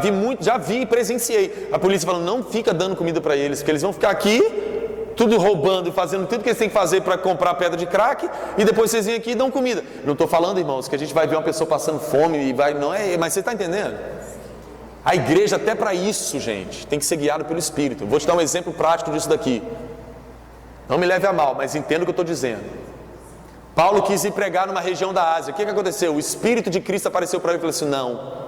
vi e presenciei a polícia falando: não fica dando comida para eles, porque eles vão ficar aqui, tudo roubando e fazendo tudo que eles têm que fazer para comprar pedra de crack, e depois vocês vêm aqui e dão comida. Não estou falando, irmãos, que a gente vai ver uma pessoa passando fome e vai, não é, mas você está entendendo? A igreja, até para isso, gente, tem que ser guiada pelo Espírito. Vou te dar um exemplo prático disso daqui. Não me leve a mal, mas entenda o que eu estou dizendo. Paulo quis ir pregar numa região da Ásia. O que aconteceu? O Espírito de Cristo apareceu para ele e falou assim: não.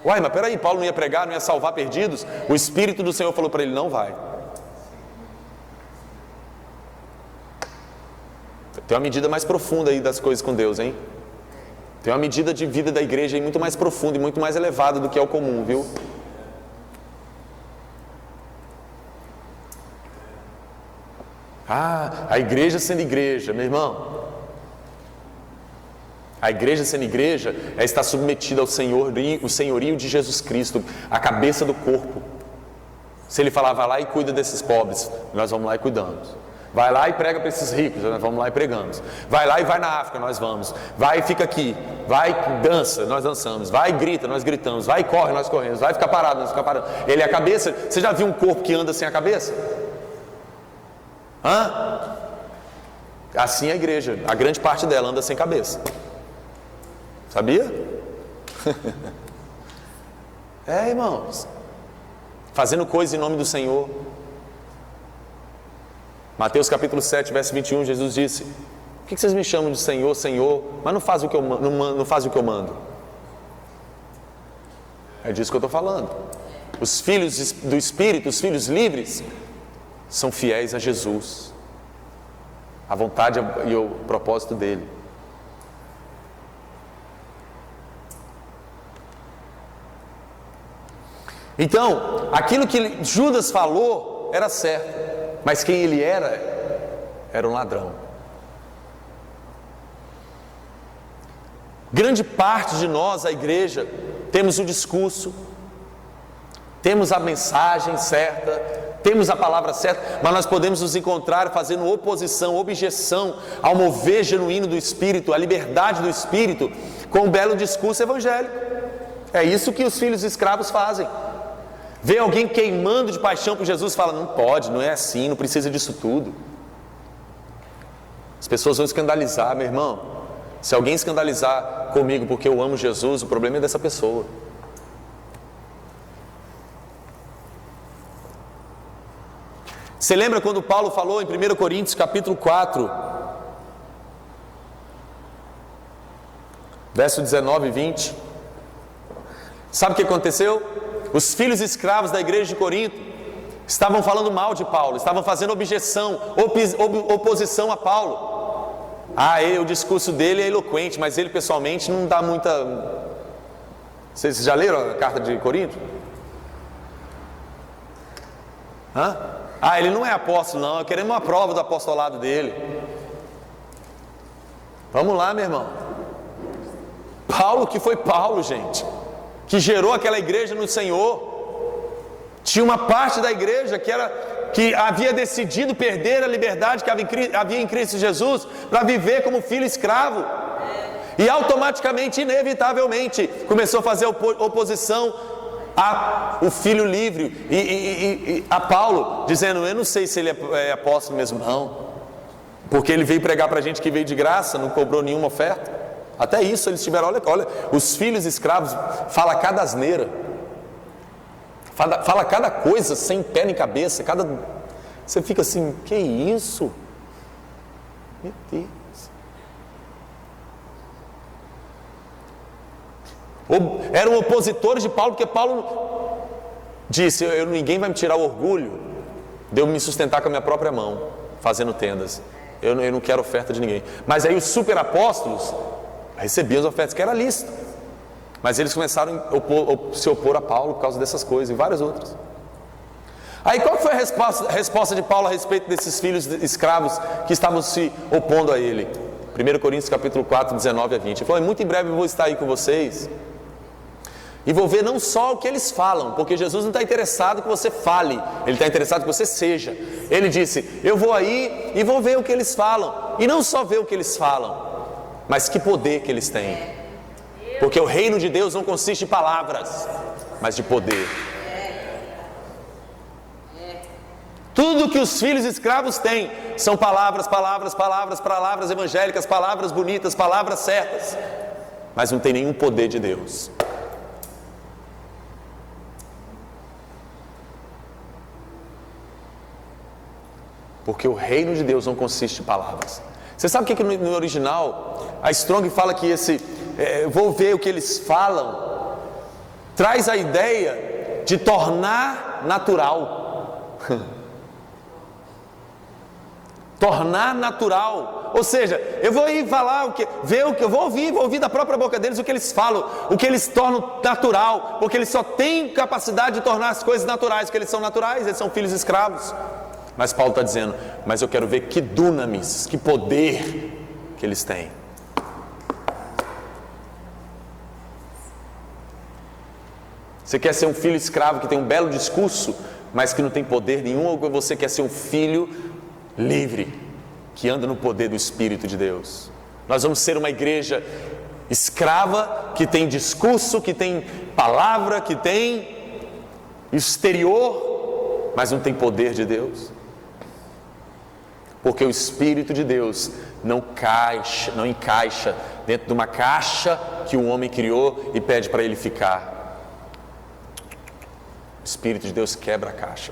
Uai, mas peraí, Paulo não ia pregar, não ia salvar perdidos? O Espírito do Senhor falou para ele: não vai. Tem uma medida mais profunda aí das coisas com Deus, hein? Tem uma medida de vida da igreja aí muito mais profunda e muito mais elevada do que é o comum, viu? Ah, a igreja sendo igreja, meu irmão. A igreja sendo igreja é estar submetida ao senhorio de Jesus Cristo, a cabeça do corpo. Se ele falar: vai lá e cuida desses pobres, nós vamos lá e cuidamos. Vai lá e prega para esses ricos, nós vamos lá e pregamos. Vai lá e vai na África, nós vamos. Vai e fica aqui. Vai e dança, nós dançamos. Vai e grita, nós gritamos. Vai e corre, nós corremos. Vai ficar parado, nós ficamos parados. Ele é a cabeça. Você já viu um corpo que anda sem a cabeça? Assim é a igreja. A grande parte dela anda sem cabeça. Sabia? Irmãos. Fazendo coisas em nome do Senhor. Mateus capítulo 7, verso 21, Jesus disse: por que vocês me chamam de Senhor, Senhor, mas não fazem o que eu mando? É disso que eu estou falando. Os filhos do Espírito, os filhos livres, são fiéis a Jesus, a vontade e o propósito dele. Então, aquilo que Judas falou era certo. Mas quem ele era um ladrão. Grande parte de nós, a igreja, temos o discurso, temos a mensagem certa, temos a palavra certa, mas nós podemos nos encontrar fazendo oposição, objeção ao mover genuíno do Espírito, à liberdade do Espírito, com um belo discurso evangélico. É isso que os filhos escravos fazem. Vê alguém queimando de paixão por Jesus e fala: não pode, não é assim, não precisa disso tudo. As pessoas vão escandalizar, meu irmão. Se alguém escandalizar comigo porque eu amo Jesus, o problema é dessa pessoa. Você lembra quando Paulo falou em 1 Coríntios capítulo 4, verso 19 e 20? Sabe o que aconteceu? Os filhos escravos da igreja de Corinto estavam falando mal de Paulo, estavam fazendo objeção, oposição a Paulo. O discurso dele é eloquente, mas ele pessoalmente não dá muita... Vocês já leram a carta de Corinto? Ah, ele não é apóstolo não, queremos uma prova do apostolado dele. Vamos lá, meu irmão. Paulo, que foi Paulo, gente, que gerou aquela igreja no Senhor. Tinha uma parte da igreja que havia decidido perder a liberdade que havia em Cristo Jesus para viver como filho escravo. E automaticamente, inevitavelmente, começou a fazer oposição ao filho livre e a Paulo, dizendo: eu não sei se ele é apóstolo mesmo não, porque ele veio pregar para a gente que veio de graça, não cobrou nenhuma oferta. Até isso eles tiveram, olha, os filhos escravos falam cada asneira, fala cada coisa sem pé nem cabeça, você fica assim, que isso? Meu Deus. Eram opositores de Paulo, porque Paulo disse: ninguém vai me tirar o orgulho de eu me sustentar com a minha própria mão, fazendo tendas. Eu não quero oferta de ninguém. Mas aí os super apóstolos recebiam as ofertas, que era lícito. Mas eles começaram a se opor a Paulo por causa dessas coisas e várias outras. Aí qual foi a resposta de Paulo a respeito desses filhos escravos que estavam se opondo a ele? 1 Coríntios capítulo 4, 19 a 20. Ele falou: muito em breve eu vou estar aí com vocês e vou ver não só o que eles falam, porque Jesus não está interessado que você fale, Ele está interessado que você seja. Ele disse: eu vou aí e vou ver o que eles falam, e não só ver o que eles falam, mas que poder que eles têm, porque o reino de Deus não consiste em palavras, mas de poder. Tudo que os filhos escravos têm são palavras evangélicas, palavras bonitas, palavras certas, mas não tem nenhum poder de Deus. Porque o reino de Deus não consiste em palavras. Você sabe o que no original a Strong fala que vou ver o que eles falam, traz a ideia de tornar natural. Tornar natural, ou seja, eu vou ir falar ver o que eu vou ouvir da própria boca deles o que eles falam, o que eles tornam natural, porque eles só têm capacidade de tornar as coisas naturais, porque eles são naturais, eles são filhos escravos. Mas Paulo está dizendo: mas eu quero ver que dunamis, que poder que eles têm. Você quer ser um filho escravo que tem um belo discurso, mas que não tem poder nenhum, ou você quer ser um filho livre, que anda no poder do Espírito de Deus? Nós vamos ser uma igreja escrava, que tem discurso, que tem palavra, que tem exterior, mas não tem poder de Deus, porque o Espírito de Deus não encaixa dentro de uma caixa que o homem criou e pede para ele ficar. O Espírito de Deus quebra a caixa,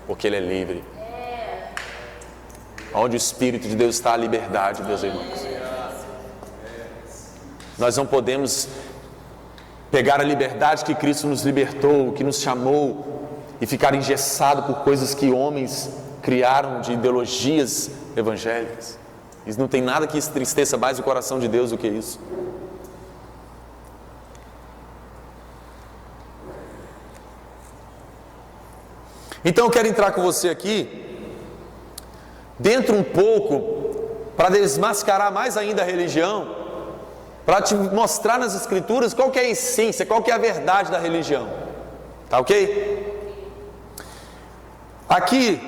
porque ele é livre. Onde o Espírito de Deus está, a liberdade, meus irmãos. Nós não podemos pegar a liberdade que Cristo nos libertou, que nos chamou, e ficar engessado por coisas que homens criaram de ideologias evangélicas. Isso não tem nada que entristeça mais o coração de Deus do que isso. Então eu quero entrar com você aqui dentro um pouco, para desmascarar mais ainda a religião, para te mostrar nas Escrituras qual que é a essência, qual que é a verdade da religião. Tá ok? Aqui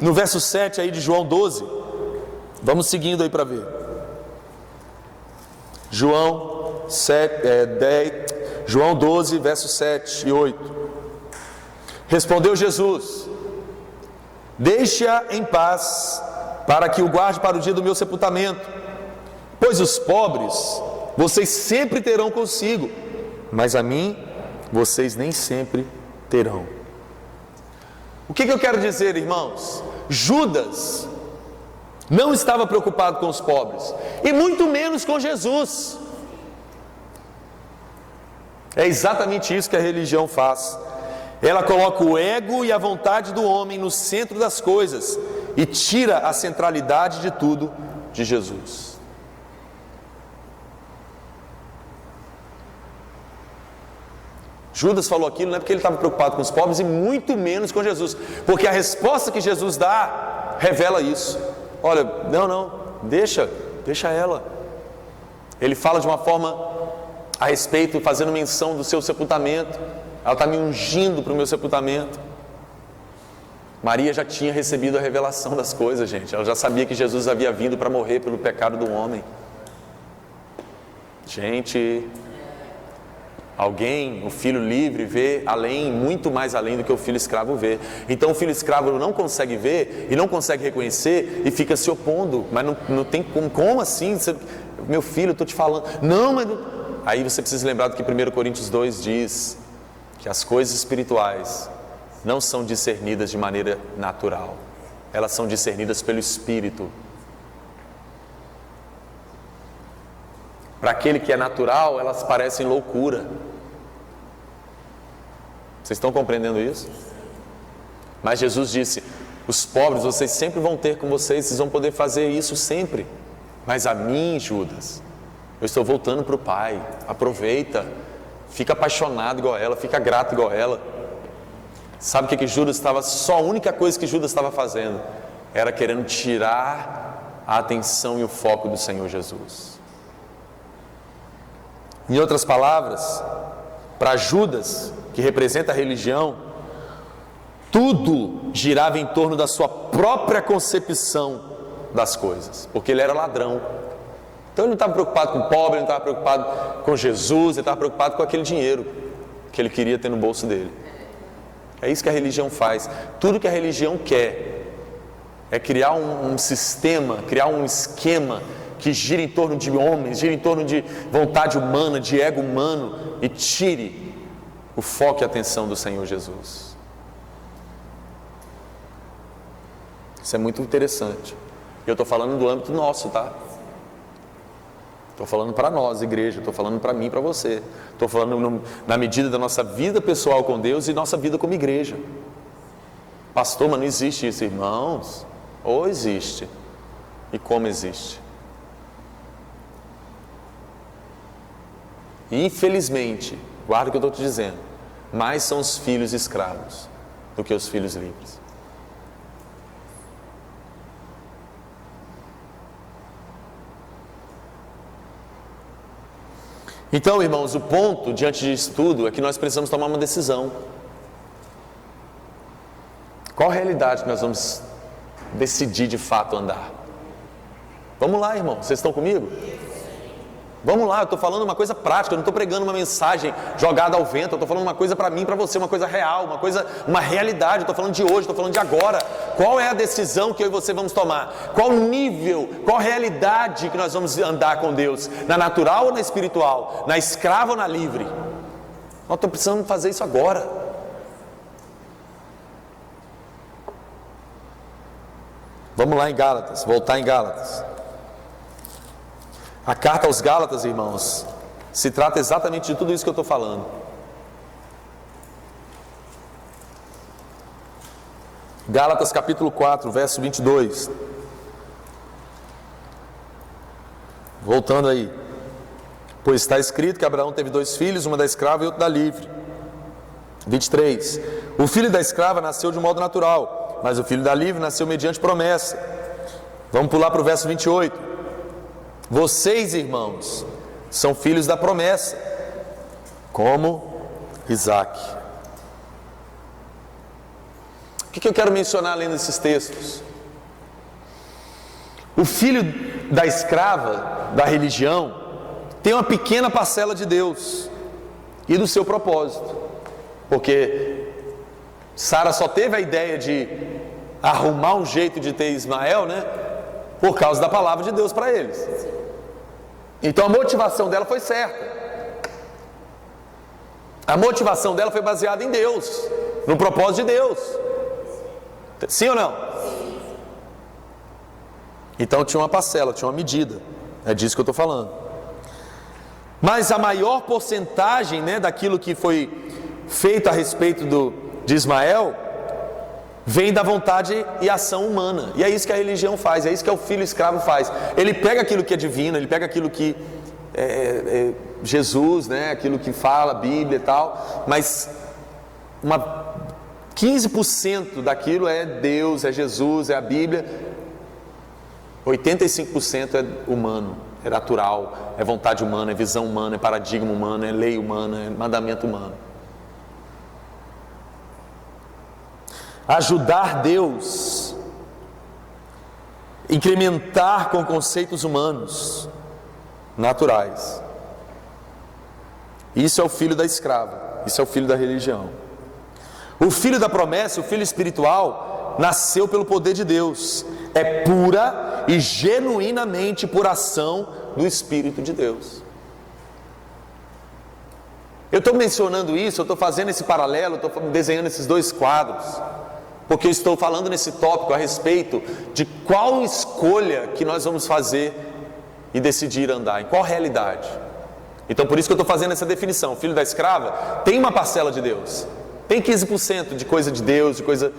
no verso 7 aí de João 12, vamos seguindo aí para ver. João 12, versos 7 e 8. Respondeu Jesus: deixe-a em paz, para que o guarde para o dia do meu sepultamento, pois os pobres vocês sempre terão consigo, mas a mim vocês nem sempre terão. O que eu quero dizer, irmãos? Judas não estava preocupado com os pobres, e muito menos com Jesus. É exatamente isso que a religião faz. Ela coloca o ego e a vontade do homem no centro das coisas e tira a centralidade de tudo de Jesus. Judas falou aquilo não é porque ele estava preocupado com os pobres e muito menos com Jesus, porque a resposta que Jesus dá revela isso. Olha, não, deixa ela. Ele fala de uma forma a respeito, fazendo menção do seu sepultamento. Ela está me ungindo para o meu sepultamento. Maria já tinha recebido a revelação das coisas, gente. Ela já sabia que Jesus havia vindo para morrer pelo pecado do homem. Gente, o filho livre vê além, muito mais além do que o filho escravo vê. Então o filho escravo não consegue ver e não consegue reconhecer e fica se opondo. Mas não tem como assim? Meu filho, eu estou te falando. Não, mas... Aí você precisa lembrar do que 1 Coríntios 2 diz, que as coisas espirituais não são discernidas de maneira natural. Elas são discernidas pelo Espírito. Para aquele que é natural, elas parecem loucura. Vocês estão compreendendo isso? Mas Jesus disse: os pobres vocês sempre vão ter com vocês vão poder fazer isso sempre. Mas a mim, Judas, eu estou voltando para o Pai. Aproveita, fica apaixonado igual ela, fica grato igual ela. Sabe o que Judas estava? Só a única coisa que Judas estava fazendo era querendo tirar a atenção e o foco do Senhor Jesus. Em outras palavras, para Judas, que representa a religião, tudo girava em torno da sua própria concepção das coisas, porque ele era ladrão. Então ele não estava preocupado com o pobre, ele não estava preocupado com Jesus, ele estava preocupado com aquele dinheiro que ele queria ter no bolso dele. É isso que a religião faz. Tudo que a religião quer é criar um sistema, criar um esquema que gira em torno de homens, gira em torno de vontade humana, de ego humano, e tire o foco e a atenção do Senhor Jesus. Isso é muito interessante. Eu estou falando do âmbito nosso, tá? Estou falando para nós, igreja, estou falando para mim e para você. Estou falando na medida da nossa vida pessoal com Deus e nossa vida como igreja. Pastor, mas não existe isso, irmãos. Ou existe. E como existe? E infelizmente, guarda o que eu estou te dizendo, mais são os filhos escravos do que os filhos livres. Então, irmãos, o ponto diante disso tudo é que nós precisamos tomar uma decisão. Qual a realidade que nós vamos decidir de fato andar? Vamos lá, irmão, vocês estão comigo? Vamos lá, eu estou falando uma coisa prática, eu não estou pregando uma mensagem jogada ao vento, eu estou falando uma coisa para mim, para você, uma coisa real, uma realidade, eu estou falando de hoje, estou falando de agora. Qual é a decisão que eu e você vamos tomar? Qual nível, qual realidade que nós vamos andar com Deus? Na natural ou na espiritual? Na escrava ou na livre? Nós estamos precisando fazer isso agora. Vamos lá em Gálatas, voltar em Gálatas. A carta aos Gálatas, irmãos, se trata exatamente de tudo isso que eu estou falando. Gálatas capítulo 4, verso 22. Voltando aí. Pois está escrito que Abraão teve 2 filhos, uma da escrava e outra da livre. 23. O filho da escrava nasceu de modo natural, mas o filho da livre nasceu mediante promessa. Vamos pular para o verso 28. Vocês, irmãos, são filhos da promessa, como Isaac. O que eu quero mencionar além desses textos? O filho da escrava, da religião, tem uma pequena parcela de Deus e do seu propósito, porque Sara só teve a ideia de arrumar um jeito de ter Ismael, né? Por causa da palavra de Deus para eles. Então a motivação dela foi certa. A motivação dela foi baseada em Deus, no propósito de Deus. Sim ou não? Então tinha uma parcela, tinha uma medida. É disso que eu estou falando. Mas a maior porcentagem, né, daquilo que foi feito a respeito de Ismael vem da vontade e ação humana. E é isso que a religião faz, é isso que o filho escravo faz. Ele pega aquilo que é divino, ele pega aquilo que Jesus, né? Aquilo que fala a Bíblia e tal, mas 15% daquilo é Deus, é Jesus, é a Bíblia. 85% é humano, é natural, é vontade humana, é visão humana, é paradigma humano, é lei humana, é mandamento humano. Ajudar Deus, incrementar com conceitos humanos, naturais. Isso é o filho da escrava, isso é o filho da religião. O filho da promessa, o filho espiritual, nasceu pelo poder de Deus, é pura e genuinamente por ação do Espírito de Deus. Eu estou mencionando isso, eu estou fazendo esse paralelo, estou desenhando esses dois quadros, porque eu estou falando nesse tópico a respeito de qual escolha que nós vamos fazer e decidir andar, em qual realidade. Então por isso que eu estou fazendo essa definição. O filho da escrava tem uma parcela de Deus, tem 15% de coisa de Deus, de coisa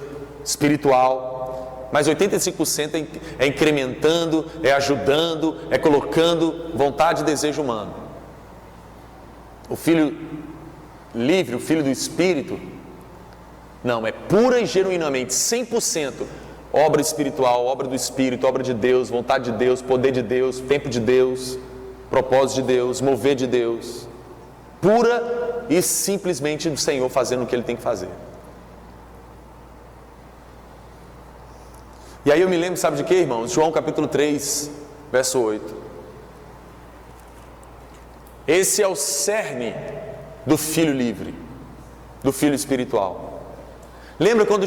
espiritual, mas 85% é incrementando, é ajudando, é colocando vontade e desejo humano. O filho livre, o filho do Espírito, não, é pura e genuinamente 100% obra espiritual, obra do Espírito, obra de Deus, vontade de Deus, poder de Deus, tempo de Deus, propósito de Deus, mover de Deus, pura e simplesmente do Senhor fazendo o que Ele tem que fazer. E aí eu me lembro, sabe de quê, irmãos? João capítulo 3, verso 8. Esse é o cerne do filho livre, do filho espiritual. Lembra quando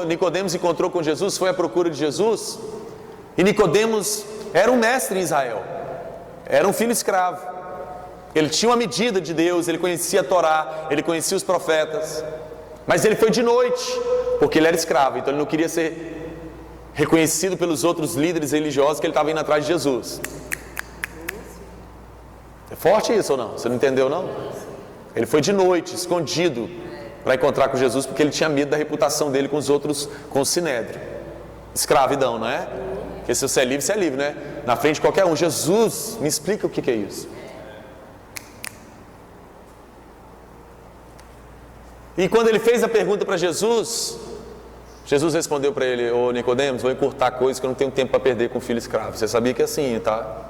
Nicodemos encontrou com Jesus, foi à procura de Jesus? E Nicodemos era um mestre em Israel, era um filho escravo. Ele tinha uma medida de Deus, ele conhecia a Torá, ele conhecia os profetas. Mas ele foi de noite, porque ele era escravo, então ele não queria ser reconhecido pelos outros líderes religiosos que ele estava indo atrás de Jesus. É forte isso ou não? Você não entendeu não? Ele foi de noite, escondido, para encontrar com Jesus, porque ele tinha medo da reputação dele com os outros, com o sinédrio. Escravidão, não é? Porque se você é livre, né? Na frente de qualquer um. Jesus, me explica o que é isso. E quando ele fez a pergunta para Jesus, Jesus respondeu para ele: ô Nicodemos, vou encurtar coisas que eu não tenho tempo para perder com o filho escravo. Você sabia que é assim, tá?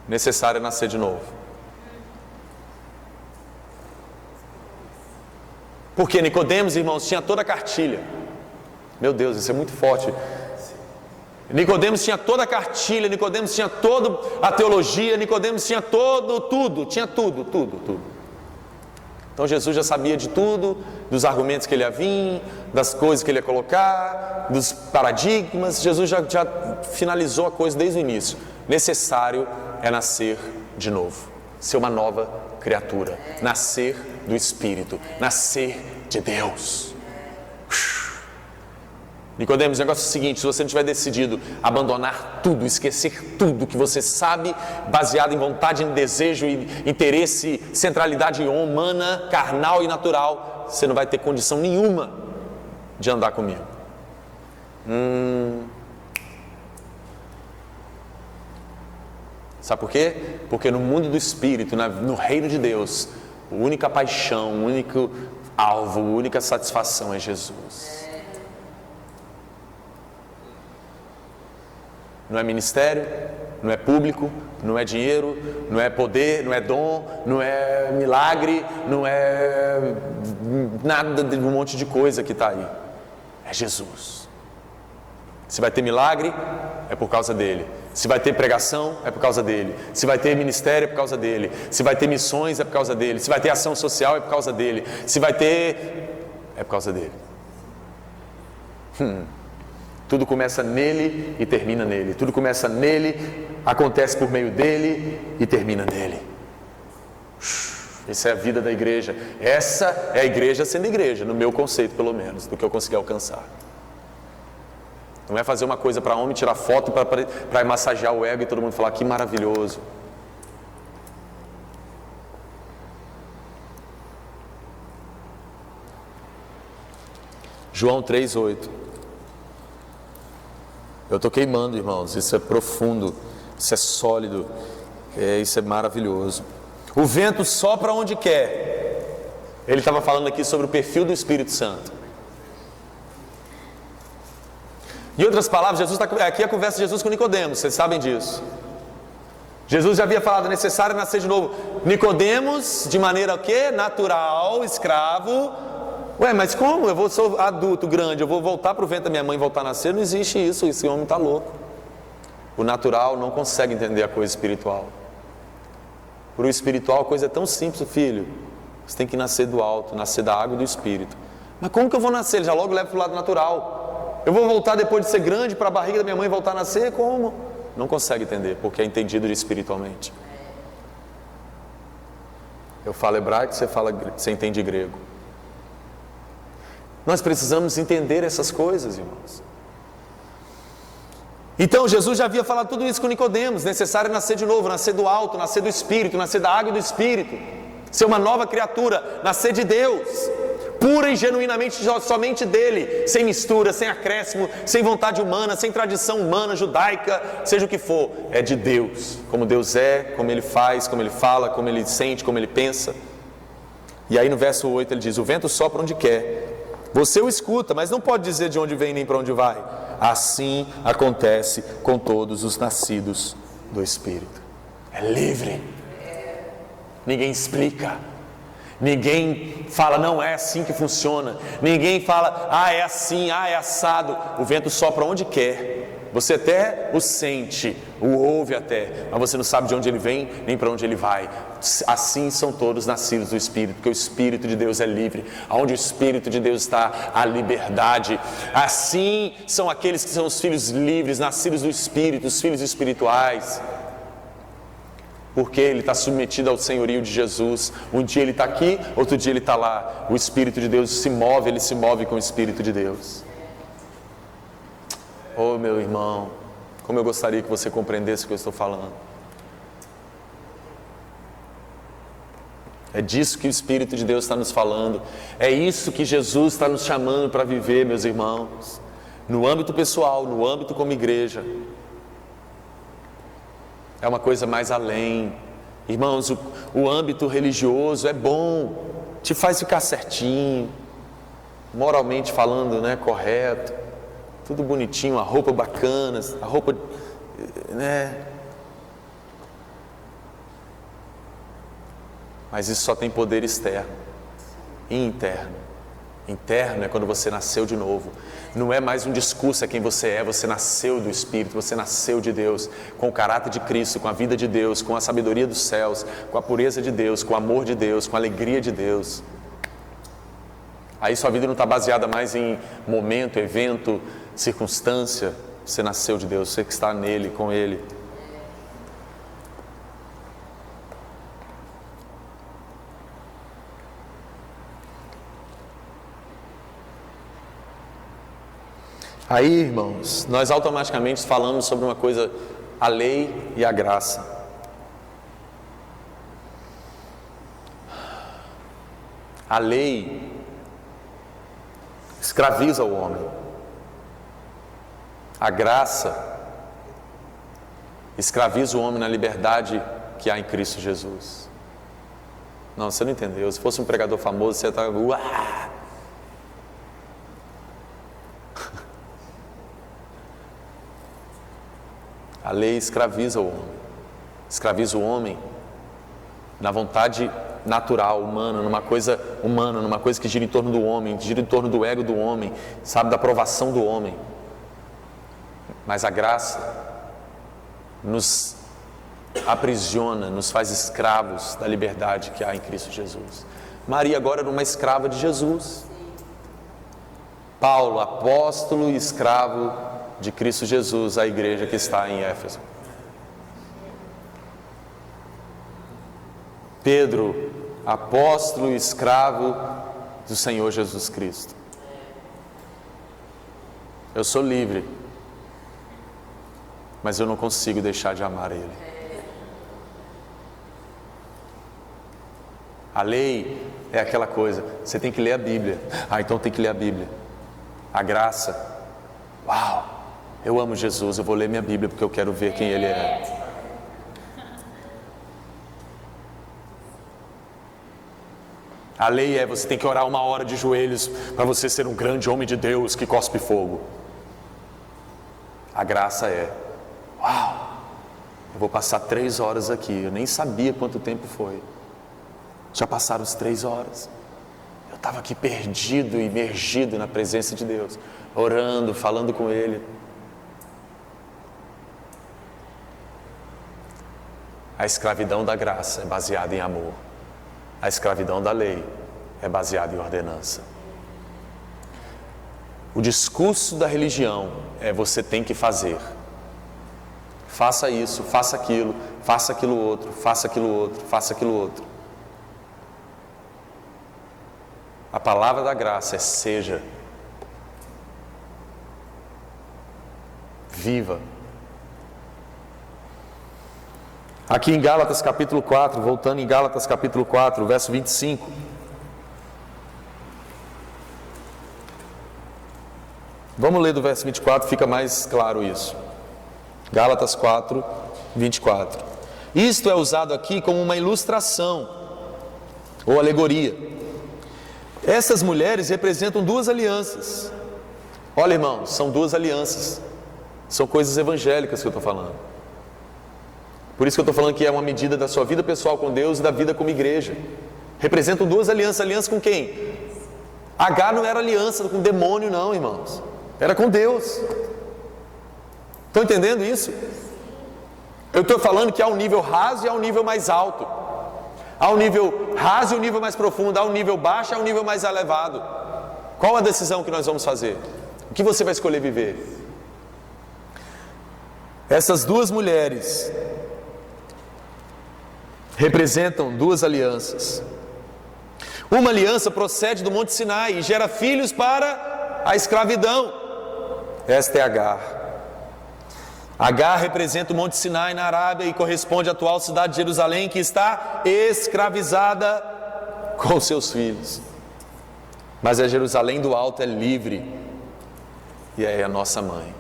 Necessário é nascer de novo. Porque Nicodemos, irmãos, tinha toda a cartilha. Meu Deus, isso é muito forte. Nicodemos tinha toda a cartilha, Nicodemos tinha toda a teologia, Nicodemos tinha tudo. Então Jesus já sabia de tudo, dos argumentos que ele ia vir, das coisas que ele ia colocar, dos paradigmas. Jesus já finalizou a coisa desde o início. Necessário é nascer de novo, ser uma nova criatura, nascer do Espírito, nascer de Deus. Nicodemos, o negócio é o seguinte: se você não tiver decidido abandonar tudo, esquecer tudo que você sabe, baseado em vontade, em desejo, interesse, centralidade humana, carnal e natural, você não vai ter condição nenhuma de andar comigo. Sabe por quê? Porque no mundo do Espírito, no reino de Deus, a única paixão, o único alvo, a única satisfação é Jesus. Não é ministério, não é público, não é dinheiro, não é poder, não é dom, não é milagre, não é nada de um monte de coisa que está aí. É Jesus. Se vai ter milagre, é por causa dele. Se vai ter pregação, é por causa dele. Se vai ter ministério, é por causa dele. Se vai ter missões, é por causa dele. Se vai ter ação social, é por causa dele. Se vai ter... é por causa dele. Tudo começa nele e termina nele. Tudo começa nele, acontece por meio dele e termina nele. Essa é a vida da igreja. Essa é a igreja sendo igreja, no meu conceito pelo menos, do que eu consegui alcançar. Não é fazer uma coisa para homem, tirar foto para massagear o ego e todo mundo falar que maravilhoso. João 3:8. Eu estou queimando, irmãos, isso é profundo. Isso é sólido, isso é maravilhoso. O vento sopra onde quer. Ele estava falando aqui sobre o perfil do Espírito Santo. Em outras palavras, Jesus está aqui a conversa de Jesus com Nicodemos, vocês sabem disso. Jesus já havia falado, é necessário nascer de novo. Nicodemos, de maneira o quê? Natural, escravo. Ué, mas como? Eu sou adulto, grande, eu vou voltar para o ventre da minha mãe e voltar a nascer? Não existe isso, esse homem está louco. O natural não consegue entender a coisa espiritual. Para o espiritual a coisa é tão simples, filho. Você tem que nascer do alto, nascer da água e do Espírito. Mas como que eu vou nascer? Ele já logo leva para o lado natural. Eu vou voltar depois de ser grande para a barriga da minha mãe e voltar a nascer? Como? Não consegue entender, porque é entendido espiritualmente. Eu falo hebraico, você entende grego. Nós precisamos entender essas coisas, irmãos. Então Jesus já havia falado tudo isso com Nicodemos. Necessário nascer de novo, nascer do alto, nascer do Espírito, nascer da água e do Espírito, ser uma nova criatura, nascer de Deus, pura e genuinamente somente dele, sem mistura, sem acréscimo, sem vontade humana, sem tradição humana, judaica, seja o que for, é de Deus, como Deus é, como Ele faz, como Ele fala, como Ele sente, como Ele pensa. E aí no verso 8 ele diz, o vento sopra onde quer, você o escuta, mas não pode dizer de onde vem nem para onde vai. Assim acontece com todos os nascidos do Espírito. É livre, ninguém explica. Ninguém fala, não é assim que funciona. Ninguém fala, é assim, é assado. O vento sopra onde quer. Você até o sente, o ouve até, mas você não sabe de onde ele vem, nem para onde ele vai. Assim são todos nascidos do Espírito, porque o Espírito de Deus é livre. Onde o Espírito de Deus está, a liberdade. Assim são aqueles que são os filhos livres, nascidos do Espírito, os filhos espirituais. Porque ele está submetido ao senhorio de Jesus. Um dia ele está aqui, outro dia ele está lá. O Espírito de Deus se move, ele se move com o Espírito de Deus. Oh, meu irmão, como eu gostaria que você compreendesse o que eu estou falando. É disso que o Espírito de Deus está nos falando. É isso que Jesus está nos chamando para viver, meus irmãos. No âmbito pessoal, no âmbito como igreja. É uma coisa mais além. Irmãos, o âmbito religioso é bom, te faz ficar certinho, moralmente falando, né, correto, tudo bonitinho, a roupa bacana, a roupa, né? Mas isso só tem poder externo e interno. Interno é quando você nasceu de novo. Não é mais um discurso, é quem você é. Você nasceu do Espírito, você nasceu de Deus, com o caráter de Cristo, com a vida de Deus, com a sabedoria dos céus, com a pureza de Deus, com o amor de Deus, com a alegria de Deus. Aí sua vida não está baseada mais em momento, evento, circunstância. Você nasceu de Deus, você que está nele, com Ele. Aí, irmãos, nós automaticamente falamos sobre uma coisa, a lei e a graça. A lei escraviza o homem. A graça escraviza o homem na liberdade que há em Cristo Jesus. Não, você não entendeu. Se fosse um pregador famoso, você ia estar... Uá! A lei escraviza o homem. Escraviza o homem na vontade natural, humana, numa coisa humana, numa coisa que gira em torno do homem, gira em torno do ego do homem, sabe, da aprovação do homem. Mas a graça nos aprisiona, nos faz escravos da liberdade que há em Cristo Jesus. Maria agora era uma escrava de Jesus. Paulo, apóstolo e escravo de Cristo Jesus, a igreja que está em Éfeso. Pedro, apóstolo e escravo do Senhor Jesus Cristo. Eu sou livre, mas eu não consigo deixar de amar Ele. A lei é aquela coisa, você tem que ler a Bíblia. Então tem que ler a Bíblia. A graça, uau! Eu amo Jesus, eu vou ler minha Bíblia porque eu quero ver quem Ele é. A lei é: você tem que orar 1 hora de joelhos para você ser um grande homem de Deus que cospe fogo. A graça é: uau, eu vou passar 3 horas aqui, eu nem sabia quanto tempo foi, já passaram as 3 horas, eu estava aqui perdido, imergido na presença de Deus, orando, falando com Ele. A escravidão da graça é baseada em amor. A escravidão da lei é baseada em ordenança. O discurso da religião é: você tem que fazer. Faça isso, faça aquilo outro, faça aquilo outro, faça aquilo outro. A palavra da graça é: seja. Viva. Aqui em Gálatas capítulo 4, voltando em Gálatas capítulo 4, verso 25. Vamos ler do verso 24, fica mais claro isso. Gálatas 4, 24. Isto é usado aqui como uma ilustração, ou alegoria. Essas mulheres representam 2 alianças. Olha, irmãos, são 2 alianças. São coisas evangélicas que eu estou falando. Por isso que eu estou falando que é uma medida da sua vida pessoal com Deus e da vida como igreja. Representam 2 alianças. Aliança com quem? Agar não era aliança com o demônio não, irmãos. Era com Deus. Estão entendendo isso? Eu estou falando que há um nível raso e há um nível mais alto. Há um nível raso e um nível mais profundo. Há um nível baixo e há um nível mais elevado. Qual a decisão que nós vamos fazer? O que você vai escolher viver? Essas 2 mulheres representam 2 alianças. Uma aliança procede do Monte Sinai e gera filhos para a escravidão. Esta é Agar. Agar representa o Monte Sinai na Arábia e corresponde à atual cidade de Jerusalém, que está escravizada com seus filhos. Mas a Jerusalém do alto é livre e é a nossa mãe.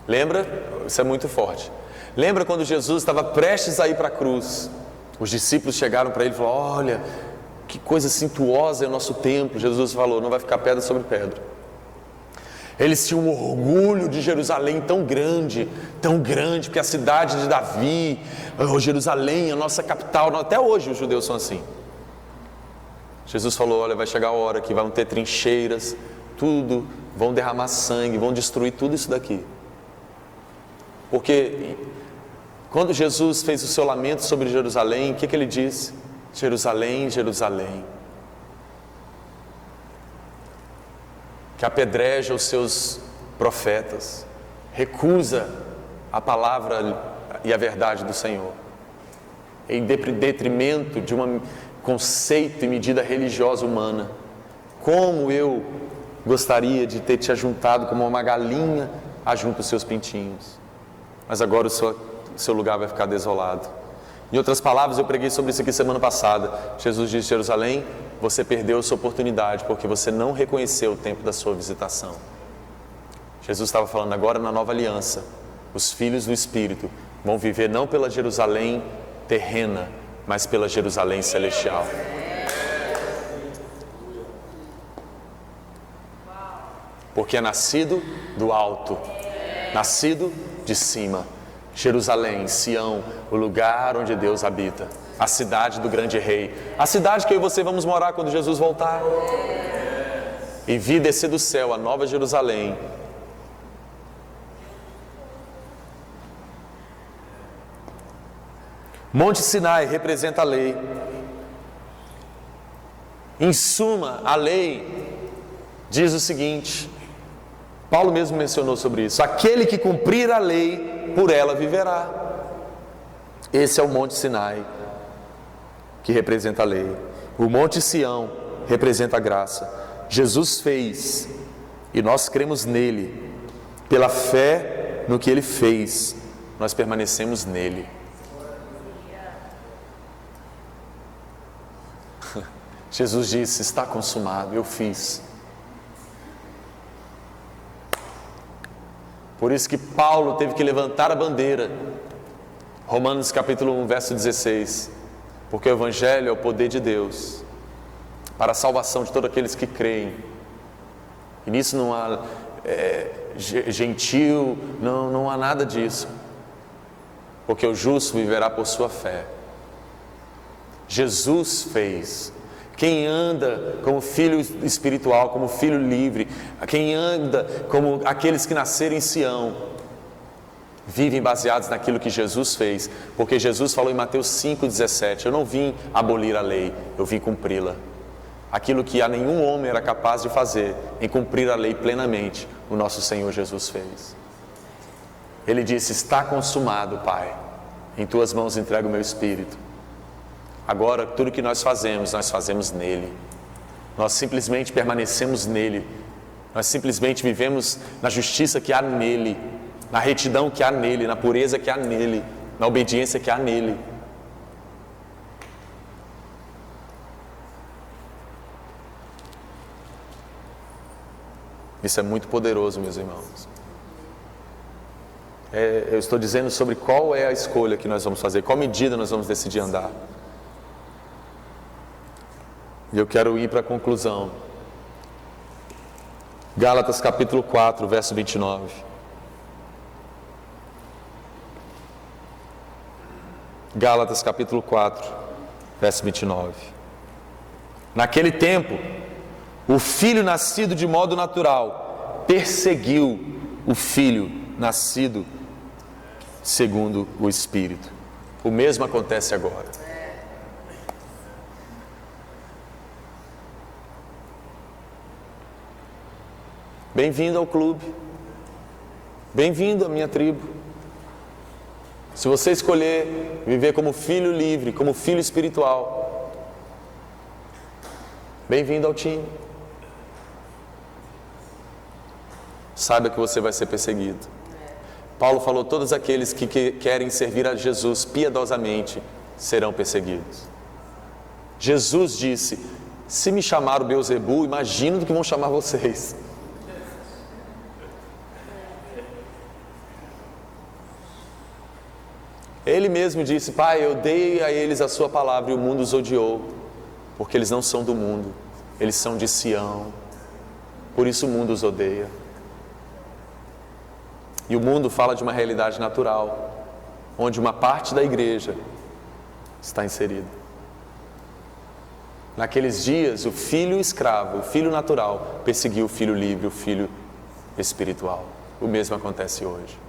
Lembra? Isso é muito forte. Lembra quando Jesus estava prestes a ir para a cruz? Os discípulos chegaram para ele e falaram: olha, que coisa suntuosa é o nosso templo. Jesus falou: não vai ficar pedra sobre pedra. Eles tinham um orgulho de Jerusalém tão grande, porque a cidade de Davi, Jerusalém, a nossa capital, até hoje os judeus são assim. Jesus falou: olha, vai chegar a hora que vão ter trincheiras, tudo, vão derramar sangue, vão destruir tudo isso daqui. Porque quando Jesus fez o seu lamento sobre Jerusalém, o que ele disse? Jerusalém, Jerusalém, que apedreja os seus profetas, recusa a palavra e a verdade do Senhor, em detrimento de um conceito e medida religiosa humana. Como eu gostaria de ter te ajuntado como uma galinha ajunta os seus pintinhos, mas agora o seu lugar vai ficar desolado. Em outras palavras, eu preguei sobre isso aqui semana passada. Jesus disse: Jerusalém, você perdeu a sua oportunidade porque você não reconheceu o tempo da sua visitação. Jesus estava falando agora na nova aliança. Os filhos do Espírito vão viver não pela Jerusalém terrena, mas pela Jerusalém celestial. Porque é nascido do alto, nascido de cima. Jerusalém, Sião, o lugar onde Deus habita, a cidade do grande rei, a cidade que eu e você vamos morar quando Jesus voltar. E vi descer do céu a nova Jerusalém. Monte Sinai representa a lei. Em suma, a lei diz o seguinte, Paulo mesmo mencionou sobre isso: aquele que cumprir a lei, por ela viverá. Esse é o Monte Sinai, que representa a lei. O Monte Sião representa a graça. Jesus fez, e nós cremos nele. Pela fé no que ele fez, nós permanecemos nele. Jesus disse: está consumado, eu fiz. Por isso que Paulo teve que levantar a bandeira. Romanos capítulo 1, verso 16. Porque o Evangelho é o poder de Deus para a salvação de todos aqueles que creem. E nisso não há gentil, não há nada disso. Porque o justo viverá por sua fé. Jesus fez. Quem anda como filho espiritual, como filho livre, quem anda como aqueles que nasceram em Sião, vivem baseados naquilo que Jesus fez, porque Jesus falou em Mateus 5,17, eu não vim abolir a lei, eu vim cumpri-la. Aquilo que a nenhum homem era capaz de fazer, em cumprir a lei plenamente, o nosso Senhor Jesus fez. Ele disse, está consumado, Pai, em tuas mãos entrego o meu espírito. Agora, tudo que nós fazemos nele. Nós simplesmente permanecemos nele. Nós simplesmente vivemos na justiça que há nele, na retidão que há nele, na pureza que há nele, na obediência que há nele. Isso é muito poderoso, meus irmãos. Eu estou dizendo sobre qual é a escolha que nós vamos fazer, qual medida nós vamos decidir andar. E eu quero ir para a conclusão. Gálatas capítulo 4, verso 29. Gálatas capítulo 4, verso 29. Naquele tempo, o filho nascido de modo natural perseguiu o filho nascido segundo o Espírito. O mesmo acontece agora. Bem-vindo ao clube. Bem-vindo à minha tribo. Se você escolher viver como filho livre, como filho espiritual, bem-vindo ao time. Saiba que você vai ser perseguido. Paulo falou, todos aqueles que querem servir a Jesus piedosamente serão perseguidos. Jesus disse, se me chamaram Beelzebu, imagino do que vão chamar vocês. Ele mesmo disse, Pai, eu dei a eles a sua palavra e o mundo os odiou, porque eles não são do mundo, eles são de Sião, por isso o mundo os odeia. E o mundo fala de uma realidade natural, onde uma parte da igreja está inserida. Naqueles dias, o filho escravo, o filho natural, perseguiu o filho livre, o filho espiritual. O mesmo acontece hoje.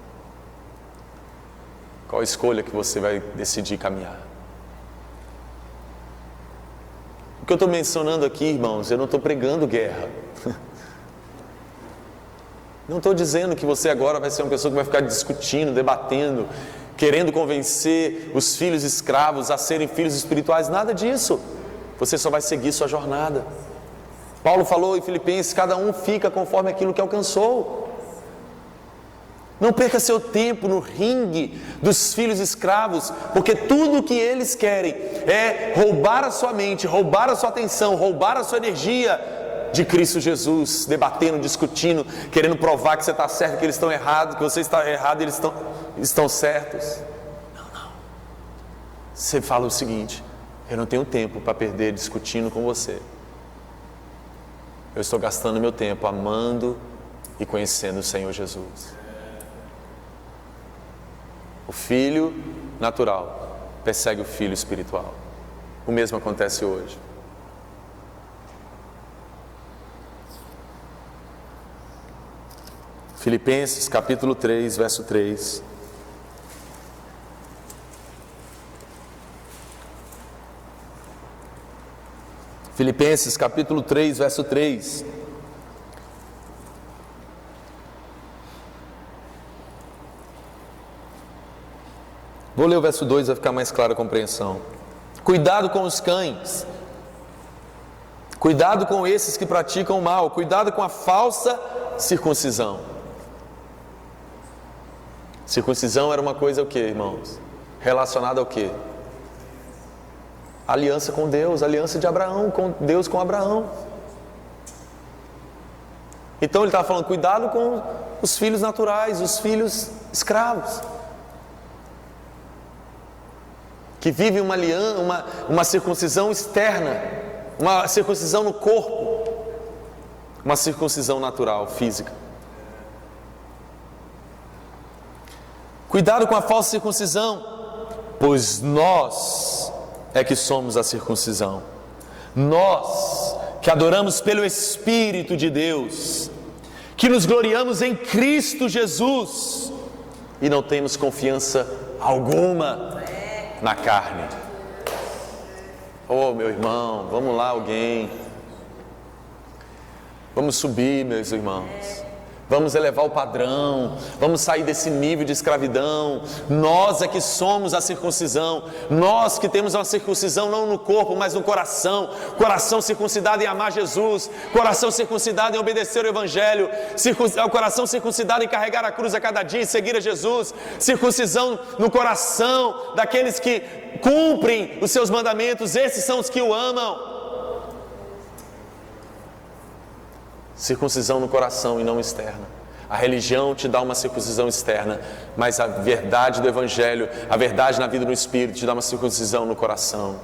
Qual a escolha que você vai decidir caminhar? O que eu estou mencionando aqui, irmãos, eu não estou pregando guerra. Não estou dizendo que você agora vai ser uma pessoa que vai ficar discutindo, debatendo, querendo convencer os filhos escravos a serem filhos espirituais. Nada disso. Você só vai seguir sua jornada. Paulo falou em Filipenses, cada um fica conforme aquilo que alcançou. Não perca seu tempo no ringue dos filhos escravos, porque tudo o que eles querem é roubar a sua mente, roubar a sua atenção, roubar a sua energia de Cristo Jesus, debatendo, discutindo, querendo provar que você está certo, que eles estão errados, que você está errado e eles estão certos. Não. Você fala o seguinte, eu não tenho tempo para perder discutindo com você. Eu estou gastando meu tempo amando e conhecendo o Senhor Jesus. O filho natural persegue o filho espiritual. O mesmo acontece hoje. Filipenses capítulo 3, verso 3. Filipenses capítulo 3, verso 3. Vou ler o verso 2, vai ficar mais clara a compreensão. Cuidado com os cães. Cuidado com esses que praticam o mal. Cuidado com a falsa circuncisão. Circuncisão era uma coisa o quê, irmãos? Relacionada ao quê? Aliança com Deus, aliança de Abraão, com Deus com Abraão. Então ele estava falando, cuidado os filhos naturais, os filhos escravos, que vivem uma circuncisão externa, uma circuncisão no corpo, uma circuncisão natural, física. Cuidado com a falsa circuncisão, pois nós é que somos a circuncisão. Nós que adoramos pelo Espírito de Deus, que nos gloriamos em Cristo Jesus e não temos confiança alguma na carne. Oh, meu irmão, vamos lá, alguém. Vamos subir, meus irmãos. Vamos elevar o padrão, vamos sair desse nível de escravidão. Nós é que somos a circuncisão, nós que temos uma circuncisão não no corpo, mas no coração. Coração circuncidado em amar Jesus, coração circuncidado em obedecer o Evangelho, coração circuncidado em carregar a cruz a cada dia e seguir a Jesus. Circuncisão no coração daqueles que cumprem os seus mandamentos, esses são os que o amam. Circuncisão no coração e não externa. A religião te dá uma circuncisão externa, mas a verdade do Evangelho, a verdade na vida do Espírito te dá uma circuncisão no coração.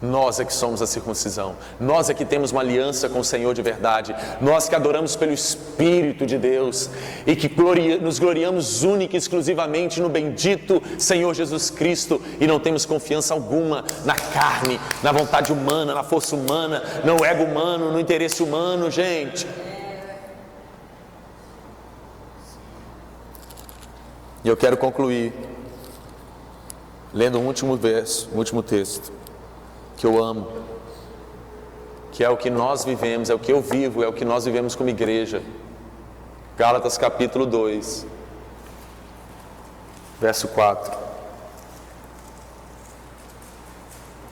Nós é que somos a circuncisão, nós é que temos uma aliança com o Senhor de verdade, nós que adoramos pelo Espírito de Deus e que nos gloriamos única e exclusivamente no bendito Senhor Jesus Cristo e não temos confiança alguma na carne, na vontade humana, na força humana, no ego humano, no interesse humano, gente. E eu quero concluir lendo um último verso, um último texto que eu amo, que é o que nós vivemos, é o que eu vivo, é o que nós vivemos como igreja. Gálatas capítulo 2, verso 4.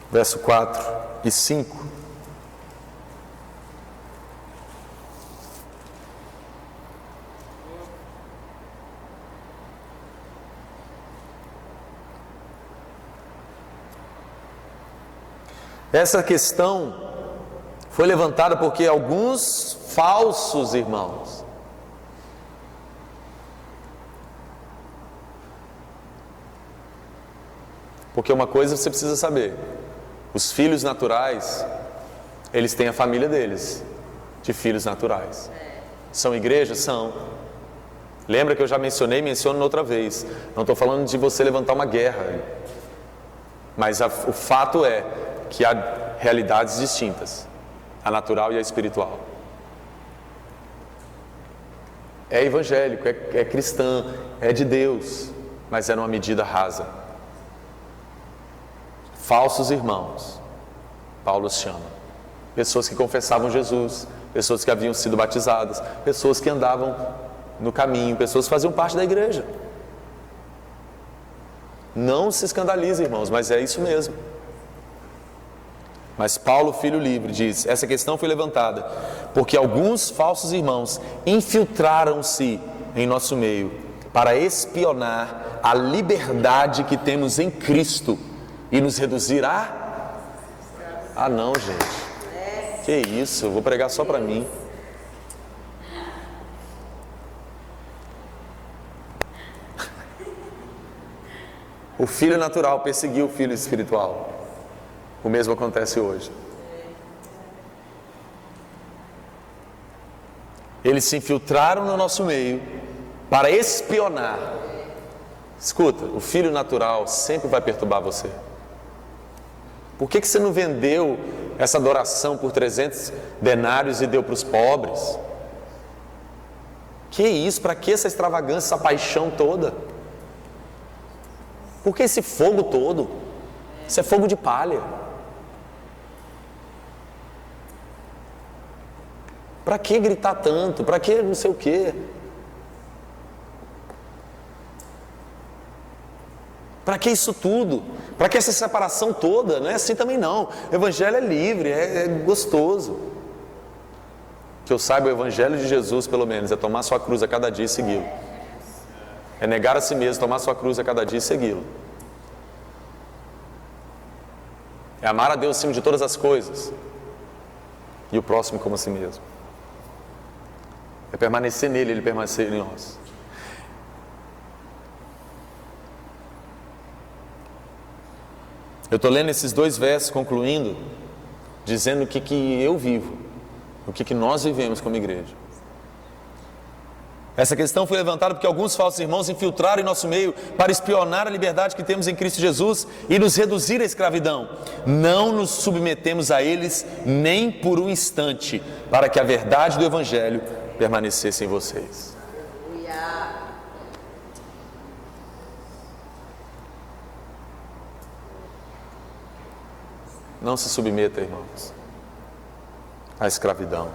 Verso 4 e 5. Essa questão foi levantada porque alguns falsos irmãos porque uma coisa você precisa saber: os filhos naturais, eles têm a família deles, de filhos naturais. São igrejas? São. Lembra que eu já menciono outra vez. Não estou falando de você levantar uma guerra, mas o fato é que há realidades distintas, a natural e a espiritual. É evangélico, é cristã, é de Deus, mas é numa medida rasa. Falsos irmãos, Paulo os chama. Pessoas que confessavam Jesus, pessoas que haviam sido batizadas, pessoas que andavam no caminho, pessoas que faziam parte da igreja. Não se escandalize, irmãos, mas é isso mesmo. Mas Paulo, filho livre, diz: essa questão foi levantada porque alguns falsos irmãos infiltraram-se em nosso meio para espionar a liberdade que temos em Cristo e nos reduzir a... Ah não, gente, que isso, eu vou pregar só para mim. O filho natural perseguiu o filho espiritual. O mesmo acontece hoje. Eles se infiltraram no nosso meio para espionar. Escuta, o filho natural sempre vai perturbar você. Por que você não vendeu essa adoração por 300 denários e deu para os pobres? Que isso? Para que essa extravagância, essa paixão toda? Por que esse fogo todo? Isso é fogo de palha. Para que gritar tanto? Para que não sei o quê? Para que isso tudo? Para que essa separação toda? Não é assim também não. O Evangelho é livre, é gostoso. Que eu saiba, o Evangelho de Jesus, pelo menos, é tomar sua cruz a cada dia e segui-lo. É negar a si mesmo, tomar sua cruz a cada dia e segui-lo. É amar a Deus acima de todas as coisas. e o próximo como a si mesmo. É permanecer nele, ele permanecer em nós. Eu estou lendo esses 2 versos, concluindo, dizendo o que eu vivo, o que nós vivemos como igreja. Essa questão foi levantada porque alguns falsos irmãos infiltraram em nosso meio para espionar a liberdade que temos em Cristo Jesus e nos reduzir à escravidão. Não nos submetemos a eles nem por um instante, para que a verdade do Evangelho permanecesse em vocês. Não se submeta, irmãos, à escravidão.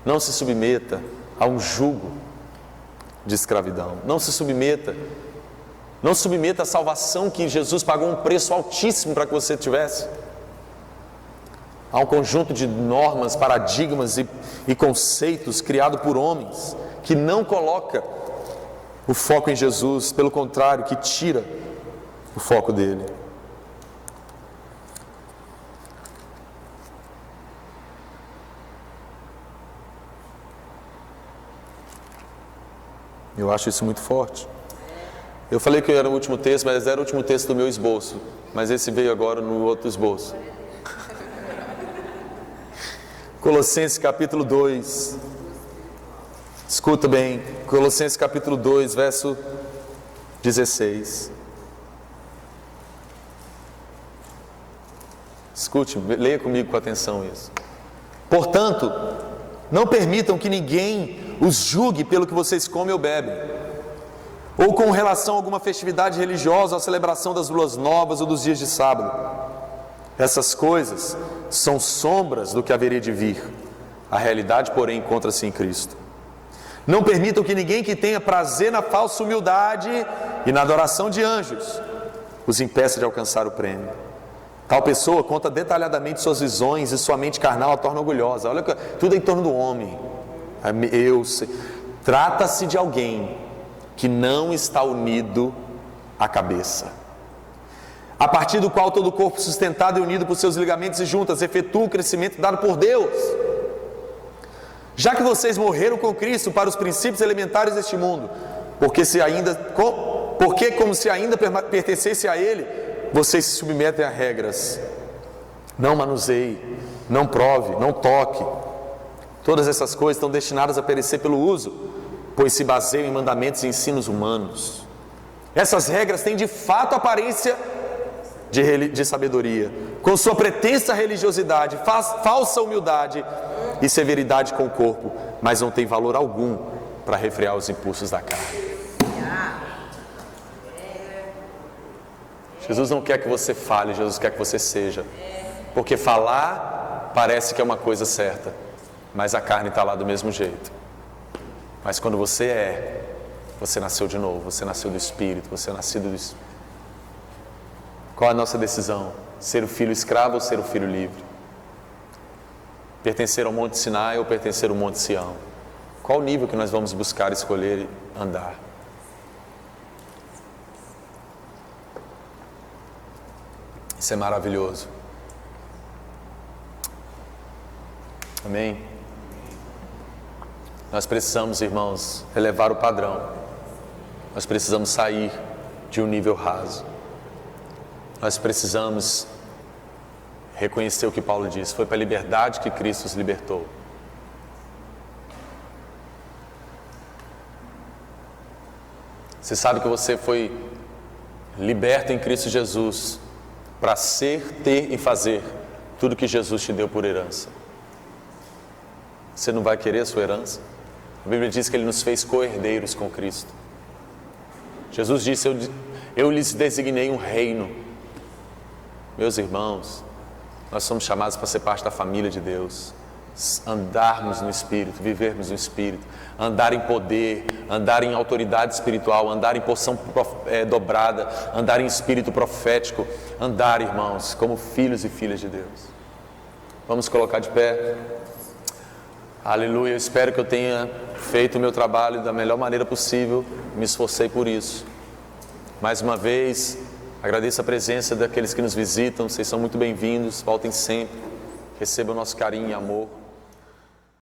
Não se submeta a um jugo de escravidão. Não se submeta à salvação que Jesus pagou um preço altíssimo para que você tivesse. Há um conjunto de normas, paradigmas e conceitos criados por homens que não coloca o foco em Jesus, pelo contrário, que tira o foco dele. Eu acho isso muito forte. Eu falei que era o último texto, mas era o último texto do meu esboço. Mas esse veio agora no outro esboço. Colossenses capítulo 2. Escuta bem. Colossenses capítulo 2, verso 16. Escute, leia comigo com atenção isso. Portanto, não permitam que ninguém os julgue pelo que vocês comem ou bebem, ou com relação a alguma festividade religiosa, ou a celebração das luas novas ou dos dias de sábado. Essas coisas são sombras do que haveria de vir. A realidade, porém, encontra-se em Cristo. Não permitam que ninguém que tenha prazer na falsa humildade e na adoração de anjos os impeça de alcançar o prêmio. Tal pessoa conta detalhadamente suas visões e sua mente carnal a torna orgulhosa. Olha, tudo é em torno do homem. Trata-se de alguém que não está unido à cabeça, a partir do qual todo o corpo sustentado e unido por seus ligamentos e juntas efetua o crescimento dado por Deus. Já que vocês morreram com Cristo para os princípios elementares deste mundo, porque como se ainda pertencesse a Ele, vocês se submetem a regras. Não manuseie, não prove, não toque. Todas essas coisas estão destinadas a perecer pelo uso, pois se baseiam em mandamentos e ensinos humanos. Essas regras têm de fato aparência de sabedoria, com sua pretensa religiosidade, falsa humildade e severidade com o corpo, mas não tem valor algum para refrear os impulsos da carne. Jesus não quer que você fale, Jesus quer que você seja, porque falar parece que é uma coisa certa, mas a carne está lá do mesmo jeito. Mas quando você nasceu de novo, você nasceu do Espírito, você é nascido do Espírito. Qual é a nossa decisão? Ser o filho escravo ou ser o filho livre? Pertencer ao Monte Sinai ou pertencer ao Monte Sião? Qual o nível que nós vamos buscar, escolher e andar? Isso é maravilhoso. Amém? Nós precisamos, irmãos, elevar o padrão. Nós precisamos sair de um nível raso. Nós precisamos reconhecer o que Paulo disse. Foi para a liberdade que Cristo os libertou. Você sabe que você foi liberto em Cristo Jesus para ser, ter e fazer tudo que Jesus te deu por herança. Você não vai querer a sua herança? A Bíblia diz que Ele nos fez co-herdeiros com Cristo. Jesus disse, eu lhes designei um reino. Meus irmãos, nós somos chamados para ser parte da família de Deus. Andarmos no Espírito, vivermos no Espírito, andar em poder, andar em autoridade espiritual, andar em porção dobrada, andar em espírito profético, andar, irmãos, como filhos e filhas de Deus. Vamos colocar de pé. Aleluia, eu espero que eu tenha feito o meu trabalho da melhor maneira possível, me esforcei por isso. Mais uma vez, agradeço a presença daqueles que nos visitam, vocês são muito bem-vindos, voltem sempre. receba o nosso carinho e amor.